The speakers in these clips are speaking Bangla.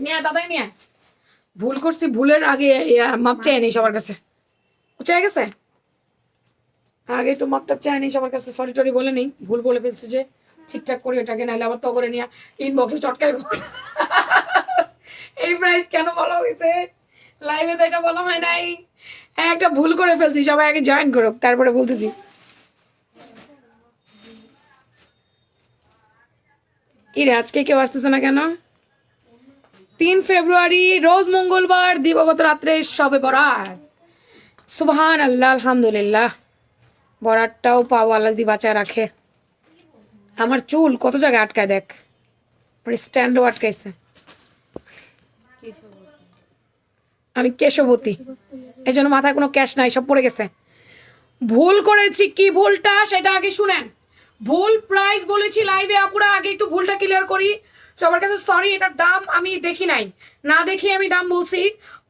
নিয়ে দাদাই নিয়ে ভুল করছি, ভুলের আগে মাপ চাই নি সবার কাছে, চাই গেছে আগে একটু মাপ টাপ চাই নি সবার কাছে, সরি টরি বলে নেই, ভুল বলে ফেলছি যে ঠিকঠাক করি ওটাকে, নাহলে আবার তো করে নিয়ে ইনবক্সে চটকাই এই প্রাইস কেন বলা হয়েছে লাইভে, তো এটা বলা হয় নাই। একটা ভুল করে ফেলছি, সবাই আগে জয়েন করুক তারপরে বলতেছি। কি রে আজকে কেউ আসতেছে না কেন? 3 ফেব্রুয়ারি রোজ মঙ্গলবার, দিবগত রাত্রে সবে বরাত। সুবহান আল্লাহ, আলহামদুলিল্লাহ। বরাতটাও পাও আল্লাহ দি বাঁচায় রাখে। আমার চুল কত জায়গায় আটকায় দেখ, স্ট্যান্ডও আটকাইছে। আমি কেশবতী, এই জন্য মাথায় কোনো ক্যাশ নাই, সব পড়ে গেছে। ভুল করেছি, কি ভুলটা সেটা আগে শুনেন। ভুল প্রাইস বলেছি লাইভে, আপুরা আগে একটু ভুলটা ক্লিয়ার করি সবার কাছে। সরি, এটার দাম আমি দেখি নাই, না দেখি আমি দাম বলছি,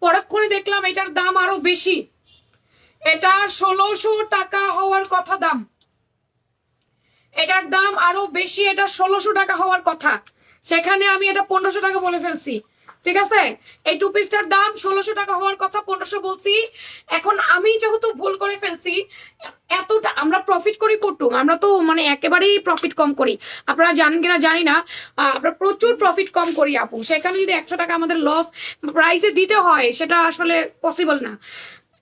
পরক্ষণে দেখলাম এটার দাম আরো বেশি। এটা 1600 টাকা হওয়ার কথা দাম, এটার দাম আরো বেশি, এটা 1600 টাকা হওয়ার কথা, সেখানে আমি এটা 1500 টাকা বলে ফেলছি। ঠিক আছে, এই টু পিসটার দাম 1600 টাকা হওয়ার কথা, 1500 বলছি। এখন আমি যেহেতু ভুল করে ফেলছি, এতটা আমরা প্রফিট করি কটুক, আমরা তো মানে একেবারেই প্রফিট কম করি, আপনারা জানেন কিনা জানি না, আমরা প্রচুর প্রফিট কম করি আপু, সেখানে যদি 100 টাকা আমাদের লস প্রাইসে দিতে হয় সেটা আসলে পসিবল না।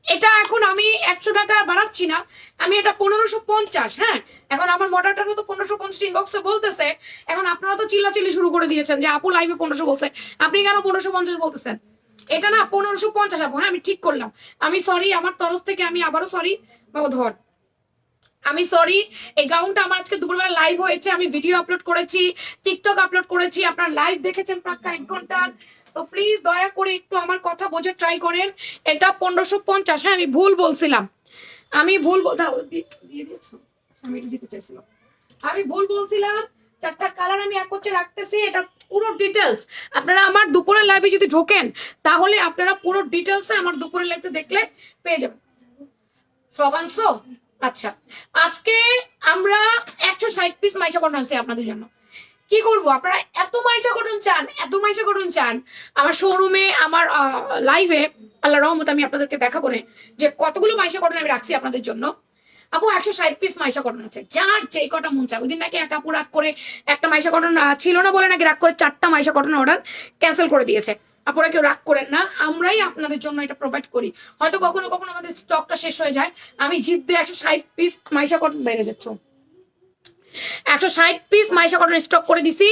এটা এখন আমি 100 টাকা বাড়াচ্ছি না, আমি এটা 1550। হ্যাঁ, এখন আমার মডারটা তো 1550 ইনবক্সে বলতেছে, এখন আপনারা তো চিল্লাচিল্লি শুরু করে দিয়েছেন যে আপু লাইভে 1500 বলছে, আপনি কেন 1550 বলতেছেন? এটা না 1550 আপু। হ্যাঁ, আমি ঠিক করলাম, আমি সরি, আমার তরফ থেকে আমি আবারও সরি। বাবা ধর, আমি সরি। এই গাউনটা আমার আজকে দুপুরবেলা লাইভ হয়েছে, আমি ভিডিও আপলোড করেছি, টিকটক আপলোড করেছি, আপনারা লাইভ দেখেছেন পাক্কা 1 ঘন্টা। তো প্লিজ দয়া করে একটু আমার কথা বোঝার ট্রাই করেন। এটা 1550। হ্যাঁ, আমি ভুল বলছিলাম, আমি ভুল দিয়ে দিয়েছো, আমি দিতে চাইছিলাম, আমি ভুল বলছিলাম। 4টা কালার আমি এক করতে রাখতেছি, এটা পুরো ডিটেলস আপনারা আমার দুপুরের লাইভে যদি ঢোকেন তাহলে আপনারা পুরো ডিটেলসে আমার দুপুরের লাইভটা দেখলে পেয়ে যাবেন। সবানসো আচ্ছা, আজকে আমরা 160 পিস মাইশা কটন আনছি আপনাদের জন্য। কি করবো, আপনারা এত মাইশা কটন চান, এত মাইশা কটন চান, আমার শোরুমে আমার লাইভে আল্লাহ রহমত আমি আপনাদেরকে দেখাবো না যে কতগুলো মাইশা কটন আমি রাখছি আপনাদের জন্য। আপু 160 পিস মাইশা কটন আছে, যার যেই কটা মন চায়। ওই দিন নাকি এক আপু রাগ করে একটা মাইশা কটন ছিল না বলে নাকি রাগ করে 4টা মাইশা কটন অর্ডার ক্যান্সেল করে দিয়েছে। আপনারা কেউ রাগ করেন না, আমরাই আপনাদের জন্য এটা প্রোভাইড করি। হয়তো কখনো কখনো আমাদের স্টকটা শেষ হয়ে যায়, আমি জিদ দিয়ে 160 পিস মাইশা কটন বেড়ে যাচ্ছ, 160 পিস মাইশা কটন স্টক করে দিছি।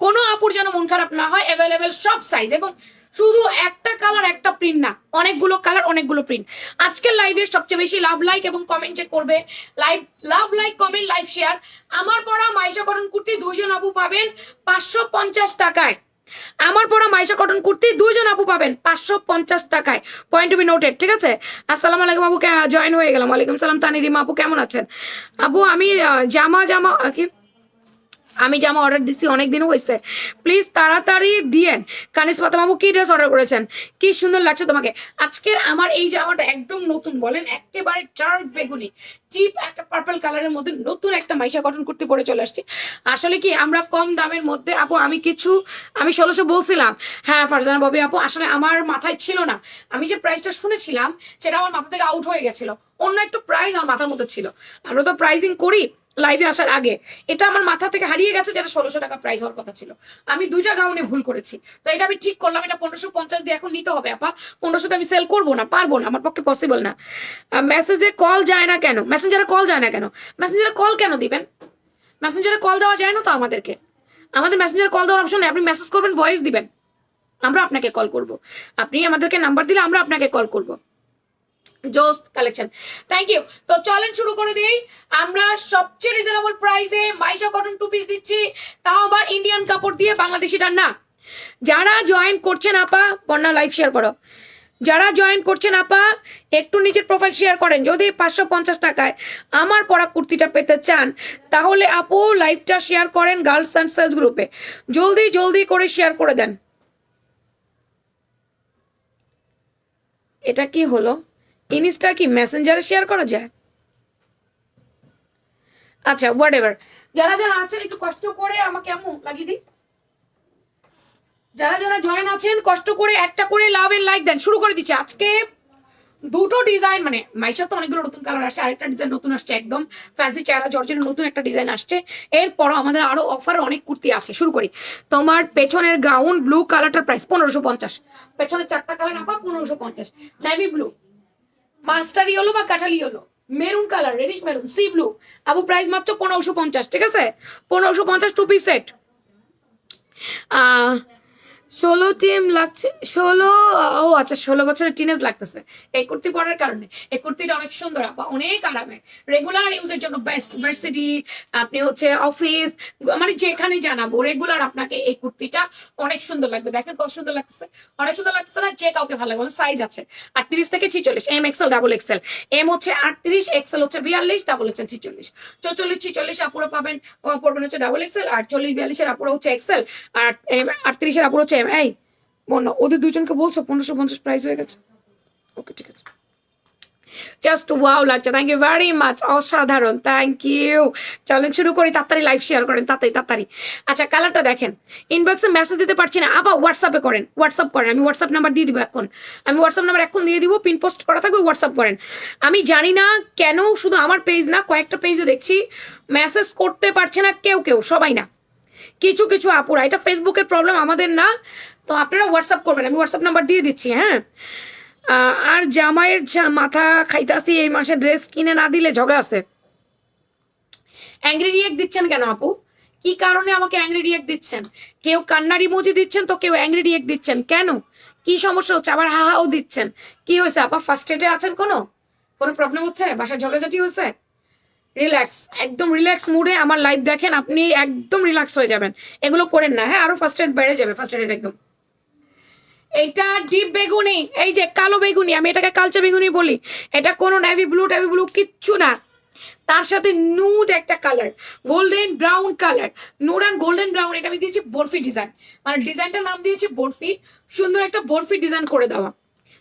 কোনো আপুর যেন মন খারাপ না হয়, অ্যাভেলেবেল সব সাইজ, এবং শুধু একটা কালার একটা প্রিন্ট না, অনেকগুলো কালার অনেকগুলো প্রিন্ট। আজকের লাইভে সবচেয়ে বেশি লাভ লাইক এবং কমেন্ট করবে, love like comment live share. আমার পরা মাইশা কটন কুর্তি 2 জন আপু পাবেন 550 টাকায়। আমার পরা মাইশা কটন কুর্তি 2 জন আপু পাবেন 550 টাকায়। পয়েন্ট টু বি নোটেড, ঠিক আছে? আসসালামু আলাইকুম আপু, জয়েন হয়ে গেলাম। ওয়ালাইকুম সালাম তানিরিমা আপু, কেমন আছেন? আপু আমি জামা কি আমি জামা অর্ডার দিচ্ছি, অনেক দিন হয়েছে, প্লিজ তাড়াতাড়ি দিয়েন। কানিস পাতাম আপু, কি ড্রেস অর্ডার করেছেন? কি সুন্দর লাগছে তোমাকে। আজকে আমার এই জামাটা একদম নতুন, বলেন একেবারে ডার্ক বেগুনি চিপ একটা পার্পল কালারের মধ্যে নতুন একটা মাইশা কটন কুর্তি পরে চলে আসছি। আসলে কি আমরা কম দামের মধ্যে আপু, আমি 1600 বলছিলাম। হ্যাঁ ফারজানা ববি আপু, আসলে আমার মাথায় ছিল না, আমি যে প্রাইসটা শুনেছিলাম সেটা আমার মাথা থেকে আউট হয়ে গেছিল, অন্য একটা প্রাইস আমার মাথার মধ্যে ছিল। আমরা তো প্রাইসিং করি লাইভে আসার আগে, এটা আমার মাথা থেকে হারিয়ে গেছে, যেটা 1600 টাকা প্রাইস হওয়ার কথা ছিল। আমি 2টা গাউনে ভুল করেছি, তো এটা আমি ঠিক করলাম, এটা 1550 দিয়ে এখন নিতে হবে আপা। 1500 আমি সেল করবো না, পারবো না, আমার পক্ষে পসিবল না। মেসেজে কল যায় না কেন? মেসেঞ্জারে কল যায় না কেন? মেসেঞ্জারে কল কেন দিবেন? মেসেঞ্জারে কল দেওয়া যায় না তো আমাদেরকে, আমাদের মেসেঞ্জারে কল দেওয়ার অপশন নেই। আপনি মেসেজ করবেন, ভয়েস দিবেন, আমরা আপনাকে কল করব। আপনি আমাদেরকে নাম্বার দিলে আমরা আপনাকে কল করব। জোস কালেকশন, থ্যাংক ইউ। তো চলেন শুরু করে দিই। আমরা সবচেয়ে রিজনেবল প্রাইসে মাইশা কটন 2 পিস দিচ্ছি, তাও আবার ইন্ডিয়ান কাপড় দিয়ে, বাংলাদেশিটা না। যারা জয়েন করছেন আপা, বন্যা লাইভ শেয়ার করো। যারা জয়েন করছেন আপা একটু নিজের প্রোফাইল শেয়ার করেন। যদি 550 টাকায় আমার পরা কুর্তিটা পেতে চান তাহলে আপু লাইভটা শেয়ার করেন গার্লস অ্যান্ড সেলস গ্রুপে, জলদি জলদি করে শেয়ার করে দেন। এটা কি হলো? ইনস্টা কি মেসেঞ্জারে শেয়ার করা যায়? আচ্ছা হোয়াট এভার, যারা যারা আছেন একটু কষ্ট করে আমাকে লাগিয়ে দিই। যারা যারা জয়েন আছেন কষ্ট করে একটা করে লাভ এর লাইক দেন, শুরু করে দিচ্ছে আজকে দুটো ডিজাইন, মানে মাইশা তো অনেকগুলো নতুন কালার আসছে, আরেকটা ডিজাইন নতুন আসছে, একদম ফ্যান্সি চেহারা জর্জের নতুন একটা ডিজাইন আসছে। এরপরও আমাদের আরো অফার অনেক কুর্তি আছে, শুরু করি। তোমার পেছনের গাউন ব্লু কালারটার প্রাইস 1550, পেছনের 4টা কালার আপা 1550, নেভি ব্লু, মাস্টার ইয়েলো বা কাঠালি yellow, maroon colour, reddish maroon, sea blue, আবু প্রাইস মাত্র 1550, ঠিক আছে? 1550 টু পিস সেট। 16 টিম লাগছে, 16, ও আচ্ছা 16 বছরের টিনেজ লাগতেছে এই কুর্তি পরার কারণে। এই কুর্তিটা অনেক সুন্দর আপা, অনেক আরামে, রেগুলার ইউজের জন্য বেস্ট। ভার্সিটি, আপনি হচ্ছে অফিস, মানে যেখানে জানাবো রেগুলার আপনাকে এই কুর্তিটা অনেক সুন্দর লাগবে। দেখেন কত সুন্দর লাগতেছে, অনেক সুন্দর লাগতেছে না? যে কাউকে ভালো লাগবে। সাইজ আছে 38 থেকে 46, M XL double XL, M হচ্ছে 38, এক্সেল হচ্ছে 42, ডাবল এক্সেল 46, 44 46 আপুরা পাবেন, পড়বেন হচ্ছে ডাবল এক্সেল, আর 40 42 এর আপুরা হচ্ছে এক্সেল, আর 38 এর আপুরা হচ্ছে এম। এই বন্য ওদের দুজনকে বলছো 1550 প্রাইস হয়ে গেছে। ওকে ঠিক আছে, জাস্ট ওয়াও লাগছে, থ্যাংক ইউ ভেরি মাচ, অসাধারণ, থ্যাংক ইউ। চলেন শুরু করি, তাড়াতাড়ি লাইভ শেয়ার করেন, তাড়াতাড়ি। আচ্ছা কালারটা দেখেন, ইনবক্সে মেসেজ দিতে পারছি না আপা, হোয়াটসঅ্যাপে করেন, হোয়াটসঅ্যাপ করেন, আমি হোয়াটসঅ্যাপ নাম্বার দিয়ে দিব এখন, আমি হোয়াটসঅ্যাপ নাম্বার এখন দিয়ে দিব, পিন পোস্ট করা থাকবে, হোয়াটসঅ্যাপ করেন। আমি জানি না কেন শুধু আমার পেজ না, কয়েকটা পেজে দেখছি মেসেজ করতে পারছে না কেউ কেউ, সবাই না, কিছু কিছু আপুরা। এটা ফেসবুকের প্রবলেম, আমাদের না। তো আপনারা হোয়াটসঅ্যাপ করবেন, আমি হোয়াটসঅ্যাপ নাম্বার দিয়ে দিচ্ছি, হ্যাঁ। আর জামাইয়ের মাথা খাইতাছি, এই মাসে ড্রেস কিনে না দিলে ঝগড়া আছে। অ্যাংরি রিয়েক্ট দিচ্ছেন কেন আপু? কি কারণে আমাকে অ্যাংরি রিয়েক্ট দিচ্ছেন? কেউ কান্নার ইমোজি দিচ্ছেন, তো কেউ অ্যাংরি রিয়েক্ট দিচ্ছেন কেন? কি সমস্যা হচ্ছে? আবার হা হাও দিচ্ছেন, কি হয়েছে আপা? ফার্স্ট এডে আছেন, কোনো প্রবলেম হচ্ছে? বাসায় ঝগড়াঝাটি হয়েছে? রিল্যাক্স, একদম রিল্যাক্স মুডে আমার লাইভ দেখেন, আপনি একদম রিল্যাক্স হয়ে যাবেন। এগুলো করেন না, হ্যাঁ, আরো ফার্স্ট এড বেড়ে যাবে, ফার্স্ট এড একদম। এটা ডিপ বেগুনি, এই যে কালো বেগুনি, আমি এটাকে কালচে বেগুনি বলি। এটা কোনো নেভি ব্লু কিচ্ছু না, তার সাথে নুড একটা colour, golden brown colour, nude and golden brown. এটা আমি দিয়েছি বরফি ডিজাইন, মানে ডিজাইনটার নাম দিয়েছি বরফি, সুন্দর একটা বরফি ডিজাইন করে দেওয়া।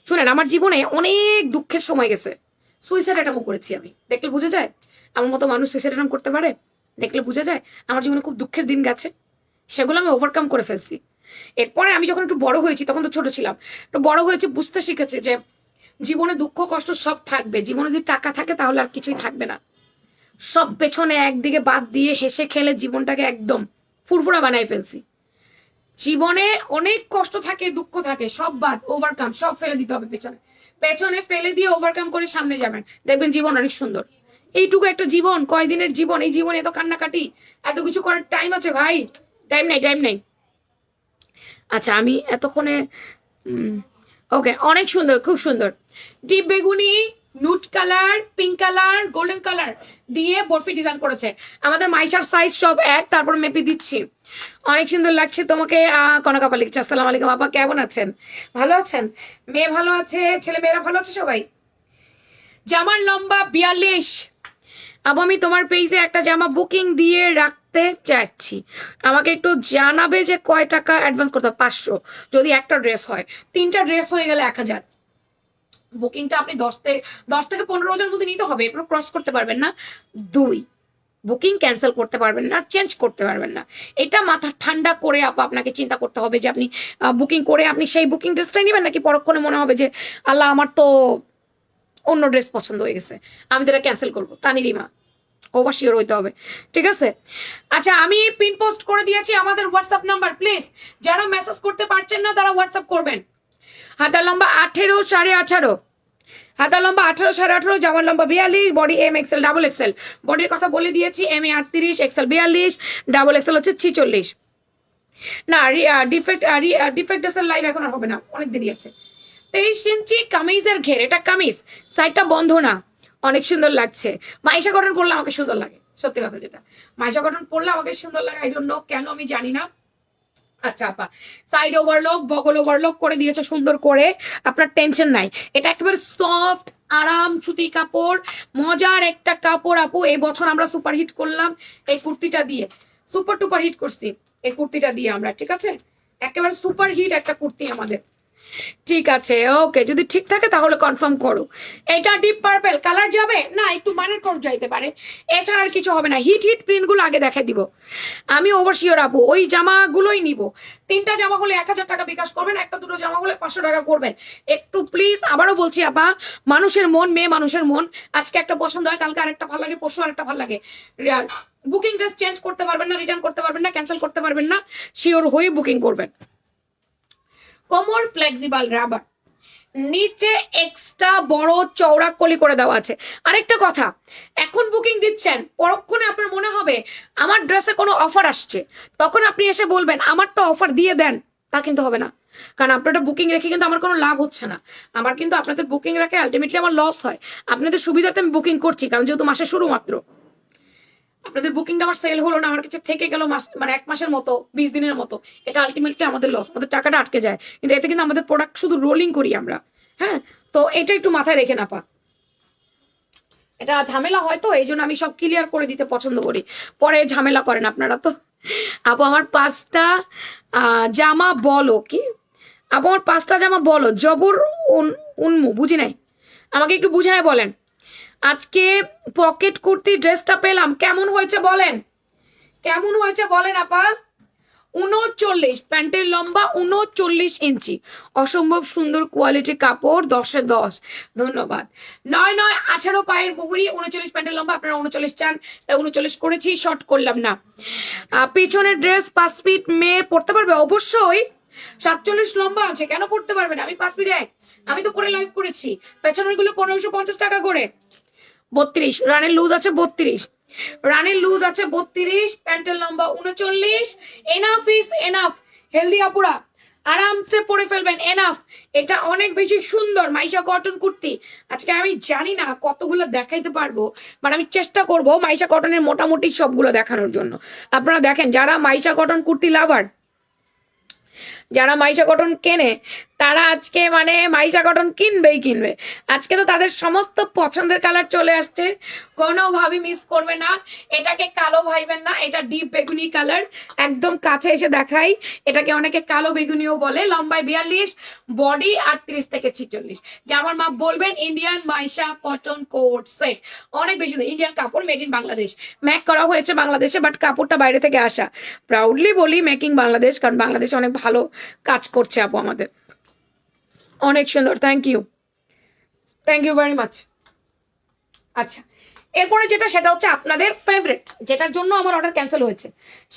শুনেন, আমার জীবনে অনেক দুঃখের সময় গেছে, সুইসাইড অ্যাটেম্পও করেছি আমি, দেখলে বুঝে যায় আমার মতো মানুষ সুইসাইড অ্যাটেম্প করতে পারে, দেখলে বুঝে যায়। আমার জীবনে খুব দুঃখের দিন গেছে, সেগুলো আমি ওভারকাম করে ফেলছি। এরপরে আমি যখন একটু বড় হয়েছি, তখন তো ছোট ছিলাম, একটু বড় হয়েছি, বুঝতে শিখেছি যে জীবনে দুঃখ কষ্ট সব থাকবে, জীবনে যদি টাকা থাকে তাহলে আর কিছুই থাকবে না। সব পেছনে একদিকে বাদ দিয়ে হেসে খেলে জীবনটাকে একদম ফুরফুরা বানাই ফেলছি। জীবনে অনেক কষ্ট থাকে, দুঃখ থাকে, সব বাদ, ওভারকাম, সব ফেলে দিতে হবে পেছনে, পেছনে ফেলে দিয়ে ওভারকাম করে সামনে যাবেন, দেখবেন জীবন অনেক সুন্দর। এইটুকু একটা জীবন, কয়দিনের জীবন, এই জীবনে এত কান্নাকাটি, এত কিছু করার টাইম আছে ভাই? টাইম নাই। আচ্ছা আমি এতক্ষণে ওকে, অনেক সুন্দর, খুব সুন্দর, ডিপ বেগুনি, নুট colour, pink colour, golden colour দিয়ে বরফি ডিজাইন করেছে। আমাদের মাইশার সাইজ সব এক, তারপর মেপে দিচ্ছি। অনেক সুন্দর লাগছে তোমাকে। কনকাপা লিখছে, আসসালামু আলাইকুম আপা, কেমন আছেন? ভালো আছেন? মেয়ে ভালো আছে, ছেলে মেয়েরা ভালো আছে সবাই? জামার লম্বা 42। আবু আমি তোমার পেজে একটা জামা বুকিং দিয়ে রাখতে চাচ্ছি, আমাকে একটু জানাবে যে কয় টাকা অ্যাডভান্স করতে হবে? 500 যদি একটা ড্রেস হয়, 3টা ড্রেস হয়ে গেলে 1000। বুকিংটা আপনি 10 থেকে 15 জন মধ্যে নিতে হবে, এরপর ক্রস করতে পারবেন না। 2, বুকিং ক্যান্সেল করতে পারবেন না, চেঞ্জ করতে পারবেন না। এটা মাথা ঠান্ডা করে আপনাকে চিন্তা করতে হবে যে আপনি বুকিং করে আপনি সেই বুকিং ড্রেসটাই নেবেন, নাকি পরক্ষণে মনে হবে যে আল্লাহ আমার তো অন্য ড্রেস পছন্দ হয়ে গেছে, আমি তো এটা ক্যান্সেল করবো। তানিরিমা, ওভার শিওর হইতে হবে, ঠিক আছে? আচ্ছা আমি পিন পোস্ট করে দিয়েছি আমাদের হোয়াটসঅ্যাপ নাম্বার, প্লিজ যারা মেসেজ করতে পারছেন না তারা হোয়াটসঅ্যাপ করবেন। হাতার লম্বা 18 18.5, হাতার লম্বা 18 18.5, জামার লম্বা 42, body M XL double XL. বডির কথা বলে দিয়েছি, এম এ 38, এক্সেল 42, ডাবল এক্সেল হচ্ছে 46। না ডিফেক্ট ড্রেসের লাইভ এখন আর হবে না, অনেক দেরি আছে। 23 ইঞ্চি কামিজের ঘের, এটা কামিজ, সাইডটা বন্ধ না, অনেক সুন্দর লাগছে। মাইশা কটন পরলে আমাকে সুন্দর লাগে, সত্যি কথা যেটা, মাইশা কটন পরলে আমাকে সুন্দর লাগে, আই ডোন্ট নো কেন, আমি জানি না। আচ্ছা আপা, সাইড ওভারলক, বগল ওভারলক করে দিয়েছে সুন্দর করে, আপনার টেনশন নাই। এটা একেবারে সফট আরাম সুতি কাপড়, মজার একটা কাপড় আপু। এই বছর আমরা সুপার হিট করলাম এই কুর্তিটা দিয়ে, সুপার টুপার হিট করছি এই কুর্তিটা দিয়ে আমরা, ঠিক আছে? একেবারে সুপার হিট একটা কুর্তি আমাদের। ঠিক আছে, ওকে, যদি ঠিক থাকে তাহলে কনফার্ম করো। এটা ডিপ পার্পল কালার যাবে না, একটু মানের কোড যাইতে পারে, এছাড়া আর কিছু হবে না। হিট হিট প্রিন্টগুলো আগে দেখাই দিব। আমি ওভারশিওর আপু, ওই জামাগুলোই নিব। 3টা জামা হলে 1000 টাকা বিকাশ করবেন, একটা দুটো জামা হলে 500 টাকা করবেন। একটু প্লিজ, আবারও বলছি আপা, মানুষের মন, মেয়ে মানুষের মন, আজকে একটা পছন্দ হয়, কালকে আরেকটা ভালো লাগে, পরশু আরেকটা ভালো লাগে। বুকিং ড্রেস চেঞ্জ করতে পারবেন না, রিটার্ন করতে পারবেন না, ক্যান্সেল করতে পারবেন না, শিওর হয়ে বুকিং করবেন। কোমর ফ্লেক্সিবল রাবার, নিচে এক্সট্রা বড় চওড়া কলি করে দেওয়া আছে। আরেকটা কথা, এখন বুকিং দিচ্ছেন, পরক্ষণে আপনার মনে হবে আমার ড্রেসে কোনো অফার আসছে, তখন আপনি এসে বলবেন আমারটা অফার দিয়ে দেন, তা কিন্তু হবে না। কারণ আপনারটা বুকিং রেখে কিন্তু আমার কোনো লাভ হচ্ছে না, আমার কিন্তু আপনাদের বুকিং রেখে আলটিমেটলি আমার লস হয়। আপনাদের সুবিধার্থে আমি বুকিং করছি, কারণ যেহেতু মাসে শুরু মাত্র, আপনাদের বুকিংটা আমার সেল হলো না, আমার কাছে থেকে গেল মাস, মানে 1 মাসের মতো, 20 দিনের মতো, এটা আলটিমেটলি আমাদের লস, আমাদের টাকাটা আটকে যায়। কিন্তু এতে কিন্তু আমাদের প্রোডাক্ট শুধু রোলিং করি আমরা। হ্যাঁ, তো এটা একটু মাথায় রেখে না পা, এটা ঝামেলা হয়, তো এই জন্য আমি সব ক্লিয়ার করে দিতে পছন্দ করি, পরে ঝামেলা করেন আপনারা তো। আপু আমার 5টা জামা বলো, কি আপু আমার 5টা জামা বলো, জবর উন্মু, বুঝি নাই, আমাকে একটু বুঝায় বলেন। আজকে পকেট কুর্তি ড্রেসটা পেলাম, কেমন হয়েছে বলেন, কেমন হয়েছে বলেন আপা। 39, প্যান্টের লম্বা 39 ইঞ্চি, অসম্ভব সুন্দর কোয়ালিটি কাপড়, 10-এ 10। ধন্যবাদ। 9-9-18 পায়ের মুহুরি, 39 প্যান্টের লম্বা, আপনারা 39 চান তাই 39 করেছি, শর্ট করলাম না। পিছনের ড্রেস 5 ফিট মেয়ে পড়তে পারবে অবশ্যই, 47 লম্বা আছে, কেন পড়তে পারবে না, আমি 5 ফিট 1, আমি তো পরে লাইভ করেছি। পেছনের গুলো 1550 টাকা করে। 32 রানের লুজ আছে, 32 রানের লুজ আছে, 32 প্যান্টের লম্বা 39। এনাফ ইজ এনাফ, হেলদি আপুরা আরামসে পরে ফেলবেন, এনাফ। এটা অনেক বেশি সুন্দর মাইশা কটন কুর্তি। আজকে আমি জানি না কতগুলো দেখাইতে পারবো, বাট আমি চেষ্টা করব মাইশা কটনের মোটামুটি সবগুলো দেখানোর জন্য। আপনারা দেখেন, যারা মাইশা কটন কুর্তি লাভার, যারা মাইশা কটন কেনে, তারা আজকে মানে মাইশা কটন কিনবেই কিনবে। আজকে তো তাদের সমস্ত পছন্দের কালার চলে আসছে, কোনোভাবে মিস করবে না। এটাকে কালো ভাইবেন না, এটা ডিপ বেগুনি কালার, একদম কাছে এসে দেখাই, এটাকে অনেকে কালো বেগুনিও বলে। লম্বায় 42, বডি 38 থেকে 46। যে আমার মা বলবেন Indian Maisha cotton coat set, অনেক বেশি ইন্ডিয়ান কাপড়, মেড ইন বাংলাদেশ, ম্যাক করা হয়েছে বাংলাদেশে, বাট কাপড়টা বাইরে থেকে আসা। প্রাউডলি বলি মেকিং বাংলাদেশ, কারণ বাংলাদেশে অনেক ভালো কাজ করছে আপু আমাদের, অনেক সুন্দর। Thank you, thank you very much. আচ্ছা, এরপরে যেটা, সেটা হচ্ছে আপনাদের ফেভারিট, যেটার জন্য আমার অর্ডার ক্যান্সেল হয়েছে,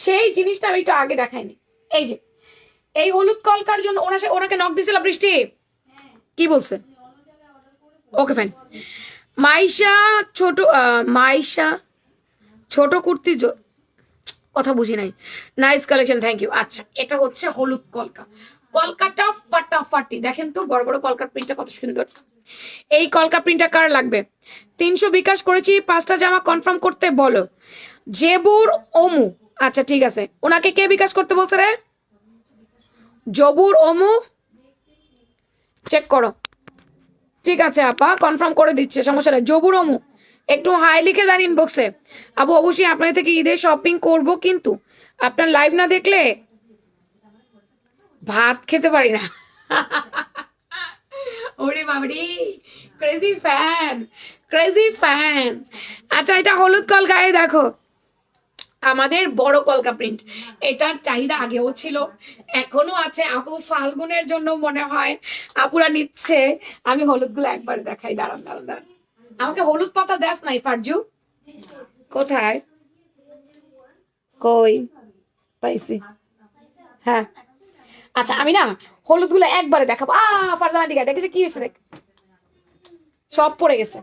সেই জিনিসটা আমি একটু আগে দেখাইনি। এই যে এই হলুদ কলকার জন্য ওনাকে নক দিছিল বৃষ্টি, কি বলছে, ওকে ফাইন। মাইশা ছোট, মাইশা ছোট কুর্তি, কথা বুঝি নাই, নাইস কালেকশন, থ্যাংক ইউ। আচ্ছা, এটা হচ্ছে হলুদ কলকা, কলকাটা ফাটাফাটি, দেখেন তো বড় বড় কলকার প্রিন্টটা কত সুন্দর। এই কলকা প্রিন্টটা কার লাগবে? 300 বিকাশ করেছি, 5টা জামা কনফার্ম করতে বলো। জেবুর ওমু, আচ্ছা ঠিক আছে, ওনাকে কে বিকাশ করতে বলছে রে? জবুর ওমু, চেক করো। ঠিক আছে আপা, কনফার্ম করে দিচ্ছে, সমস্যা নেই। জবুর ওমু, একটু হাই লিখে দেন ইনবক্সে। আপু অবশ্যই আপনার থেকে ঈদের শপিং করব, কিন্তু আপনার লাইভ না দেখলে ভাত খেতে পারি না। ওরে Babri, crazy fan, crazy fan. আচ্ছা, এটা হলুদ কলকায় দেখো, আমাদের বড় কলকা প্রিন্ট, এটার চাহিদা আগেও ছিল, এখনো আছে। আপু ফাল্গুনের জন্য মনে হয় আপুরা নিচ্ছে। আমি হলুদগুলো একবার দেখাই, দাঁড়ান দাঁড়ান দাঁড়ান, আমাকে হলুদ পাতা দেস নাই ফারজু, কোথায়, কই পাইছি, হ্যাঁ। আচ্ছা, আমি না হলুদগুলো একবারে দেখাবো। ফারজানা দিকে দেখেছে, কি হয়েছে দেখ, সব পড়ে গেছে।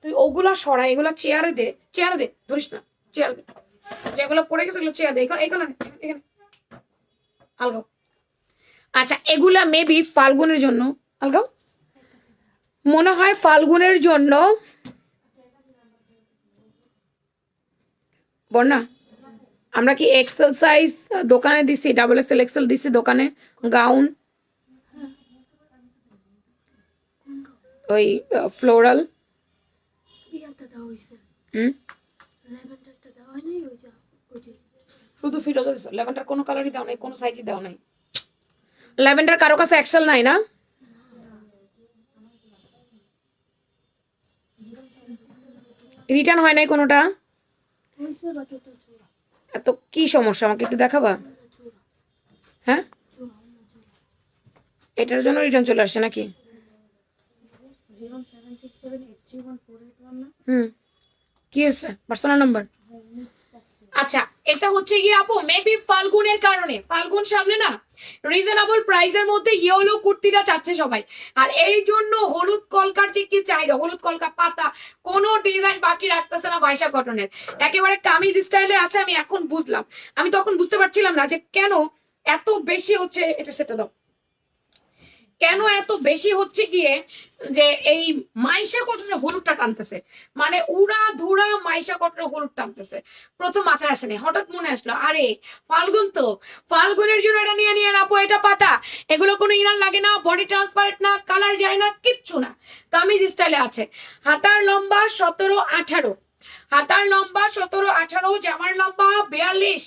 তুই ওগুলা সরা, এগুলা চেয়ারে দে, চেয়ারে দে, ধরিস না, চেয়ারে দে, যেগুলো পড়ে গেছে ওগুলো চেয়ার দে, এখানে এখানে আলগাও। আচ্ছা, এগুলা মেবি ফাল্গুনের জন্য, আলগাও, মনে হয় ফাল্গুনের জন্য। বন্যা, আমরা কি এক্সেল সাইজ দোকানে দিছি, ডাবল এক্সেল এক্সেল দিছি দোকানে, গাউন ওই ফ্লোরাল, শুধু ফিরোজা দিছো, ল্যাভেন্ডার কোনো কালারই দাও নাই, কোনো সাইজই দাও নাই। ল্যাভেন্ডার কারো কাছে এক্সেল নাই না? রিটার্ন হয় নাই কোনোটা? এত কি সমস্যা আমাকে একটু দেখাবা? হ্যাঁ, এটার জন্য রিটার্ন চলে আসছে নাকি? হুম, কি হয়েছে? Personal number? আচ্ছা, এটা হচ্ছে গিয়ে আপু মেবি ফাল্গুনের কারণে, ফাল্গুন সামনে না, রিজনেবল প্রাইসের মধ্যে ইয়েলো কুর্তিটা চাচ্ছে সবাই। আর এই জন্য হলুদ কলকার যে কি চাহিদা, হলুদ কলকা পাতা, কোনো ডিজাইন বাকি রাখতেছে না ভাইসা কটনের, একেবারে কামিজ স্টাইলে আছে। আমি এখন বুঝলাম, আমি তখন বুঝতে পারছিলাম না যে কেন এত বেশি হচ্ছে। এটা সেটা দাও, কেন এত বেশি হচ্ছে গিয়ে যে এই মাইশা কটনের হলুদটা টানতেছে, মানে উড়া ধুরা মাইশা কটনের হলুদ টানতেছে। প্রথম মাথায় আসেনি, হঠাৎ মনে আসলো আরে ফাল্গুন তো, ফাল্গুনের জন্য এটা নিয়ে নিয়ে আপু, এটা পাতা, এগুলো কোনো ইনার লাগে না, বডি ট্রান্সপারেন্ট না, কালার যায় না, কিচ্ছু না, কামিজ স্টাইলে আছে। হাতার লম্বা 17-18, হাতার লম্বা 17-18, জামার লম্বা 42,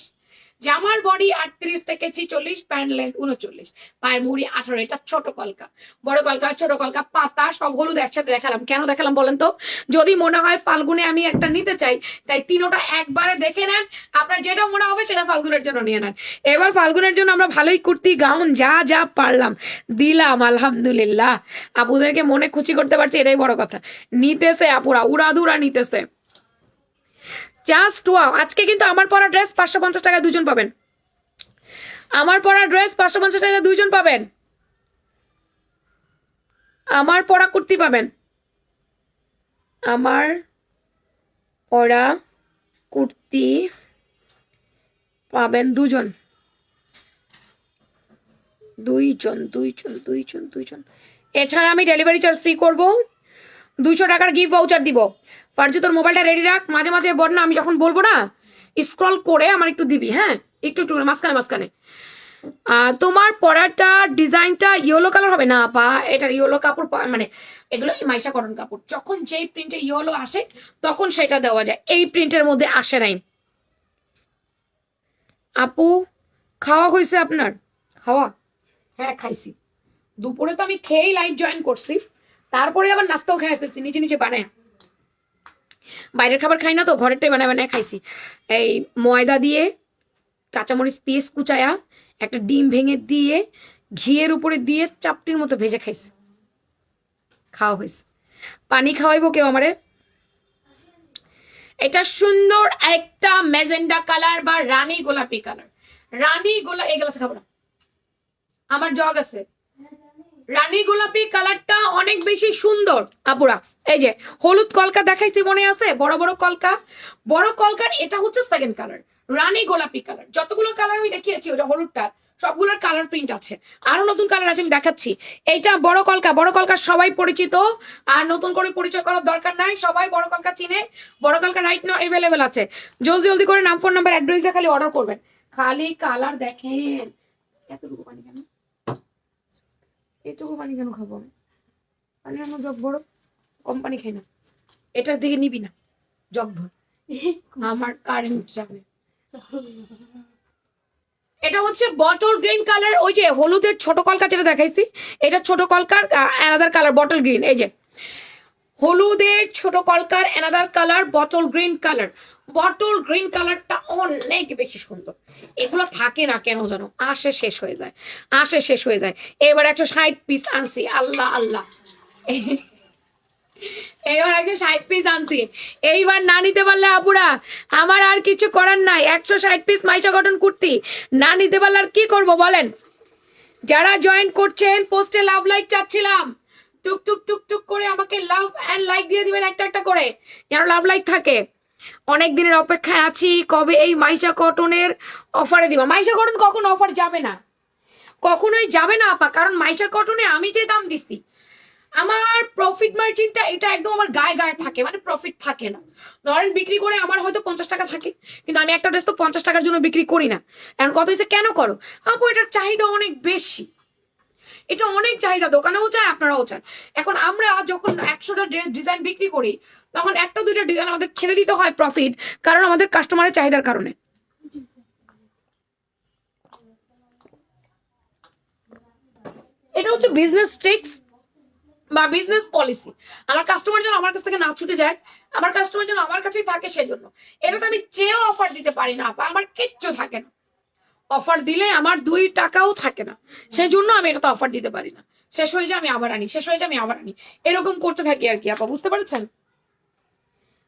জামার বডি 38 থেকে 46, প্যান্ট লেন্থ 39, পায়ের মুড়ি 18। এটা ছোট কলকা, বড় কলকা, ছোট কলকা, পাতা সব হলুদ একসাথে দেখালাম। কেন দেখালাম বলেন তো? যদি মনে হয় ফাল্গুনে আমি একটা নিতে চাই, তাই তিনোটা একবারে দেখে নেন, আপনার যেটা মনে হবে সেটা ফাল্গুনের জন্য নিয়ে নেন। এবার ফাল্গুনের জন্য আমরা ভালোই কুর্তি গাউন যা যা পারলাম দিলাম, আলহামদুলিল্লাহ। আপুদেরকে মনে খুশি করতে পারছি, এটাই বড় কথা। নিতেছে আপুরা, উড়াধুরা নিতেছে। Just wow. আজকে কিন্তু আমার পরা ড্রেস 550 টাকা দুজন পাবেন, আমার পরা ড্রেস 550 টাকা দুইজন পাবেন, আমার পরা কুর্তি পাবেন, আমার পরা কুর্তি পাবেন দুজন, দুইজন দুইজন দুইজন দুইজন। এছাড়া আমি ডেলিভারি চার্জ ফ্রি করব, 200 টাকার গিফট ভাউচার দিব। ফার্জু তোর মোবাইলটা রেডি রাখ, মাঝে মাঝে বল না, আমি যখন বলবো না স্ক্রল করে আমার একটু দিবি, হ্যাঁ, একটু একটু মাঝখানে মাঝখানে। তোমার পরাটা ডিজাইনটা ইয়েলো কালার হবে না আপা, এটার ইয়েলো কাপড় মানে এগুলো মাইশা কটন কাপড়, যখন যেই প্রিন্টে ইয়েলো আসে তখন সেটা দেওয়া যায়, এই প্রিন্টের মধ্যে আসে নাই। আপু খাওয়া হয়েছে আপনার? খাওয়া, হ্যাঁ খাইছি। দুপুরে তো আমি খেয়েই লাইভ জয়েন করছি, তারপরে আবার নাস্তাও খেয়ে ফেলছি নিচে নিচে বানায়। বাইরের খাবার খাই না তো, ঘরেরটাই বানায় বানায় খাইছি। এই ময়দা দিয়ে কাঁচামরিচ পিস কুচায়া, একটা ডিম ভেঙে দিয়ে ঘিয়ের উপরে দিয়ে চাপটির মতো ভেজে খাইছি, খাওয়া হয়েছে। পানি খাওয়াইবো কেউ আমারে? এটা সুন্দর একটা ম্যাজেন্ডা কালার বা রানী গোলাপি কালার, রানী এই গ্লাসে খাবো না, আমার জগ আছে। রানী গোলাপি কালারটা অনেক বেশি সুন্দর আপুরা। এই যে হলুদ কলকা দেখাইছি মনে আছে, বড় বড় কলকা, বড় কলকার এটা হচ্ছে সেকেন্ড কালার, রানী গোলাপি কালার। যতগুলো কালার আমি দেখিয়েছি ওটা হলুদটা, সবগুলোর কালার প্রিন্ট আছে, আরো নতুন কালার আছে আমি দেখাচ্ছি। এইটা বড় কলকা, বড় কলকা সবাই পরিচিত, আর নতুন করে পরিচয় করার দরকার নাই, সবাই বড় কলকা চিনে। বড় কলকা রাইট নাও অ্যাভেলেবেল আছে, জলদি জলদি করে নাম, ফোন নাম্বার, অ্যাড্রেস দিয়ে খালি অর্ডার করবেন। খালি কালার দেখেন, এতটুকু পানি কেন, এটুকু পানি কেন খাবো আমি? পানি আমার জগ বড়, কম পানি খাই না। এটার দিকে নিবি না, জগ ভর, আমার কারেন্ট যাবে। এটা হচ্ছে বটল গ্রিন কালার, ওই যে হলুদের ছোট কলকা যেটা দেখাইছি, এটা ছোট কলকার অ্যানাদার কালার বটল গ্রিন। এই যে হলুদের ছোট কলকার another colour bottle green colour, bottle green কালারটা অনেক বেশি সুন্দর। এগুলো থাকে না কেন যেন, আসে শেষ হয়ে যায়, আসে শেষ হয়ে যায়। এবার 160 পিস আনছি, আল্লাহ আল্লাহ, এবার 160 পিস আনছি। এইবার না নিতে পারলে আপুরা আমার আর কিছু করার নাই, 160 পিস মাইশা কটন কুর্তি না নিতে পারলে আর কি করবো বলেন? যারা জয়েন করছেন পোস্টে লাভ লাইক চাচ্ছিলাম, টুক টুক টুক টুক করে আমাকে লাভ এন্ড লাইক দিয়ে দিবেন একটা একটা করে, যেন লাভ লাইক থাকে। অনেক দিনের অপেক্ষায় আছি, কবে এই মাইশা কটনের অফারে দিবা। মাইশা কটন কখন অফার যাবে না, কখনোই যাবে না আপা, কারণ মাইশা কটনে আমি যে দাম দিচ্ছি, আমার প্রফিট মার্জিনটা এটা একদম আমার গায়ে গায়ে থাকে, মানে প্রফিট থাকে না। ধরেন বিক্রি করে আমার হয়তো 50 টাকা থাকে, কিন্তু আমি একটা ড্রেস তো 50 টাকার জন্য বিক্রি করি না। এখন কত হয়েছে কেন করো আপু, এটার চাহিদা অনেক বেশি, এটা অনেক চাহিদা, দোকানেও চায় আপনারাও চান। এখন আমরা যখন 100টা ড্রেস ডিজাইন বিক্রি করি, তখন একটা দুইটা ডিজাইন আমাদের ছেড়ে দিতে হয় প্রফিট, কারণ আমাদের কাস্টমারের চাহিদার কারণে। এটা হচ্ছে বিজনেস ট্রিক্স বা বিজনেস পলিসি। আমার কাস্টমার যেন আমার কাছ থেকে না ছুটে যায়, আমার কাস্টমার যেন আমার কাছেই থাকে, সেজন্য। এটা তো আমি চেয়েও অফার দিতে পারি না, আমার কিচ্ছু থাকে না। অফার দিলে আমার 2 টাকাও থাকে না, সেই জন্য আমি এটা তো অফার দিতে পারি না। শেষ হয়ে যায় আমি আবার আনি, শেষ হয়ে যায় আমি আবার আনি, এরকম করতে থাকি আর কি আপা, বুঝতে পারছেন?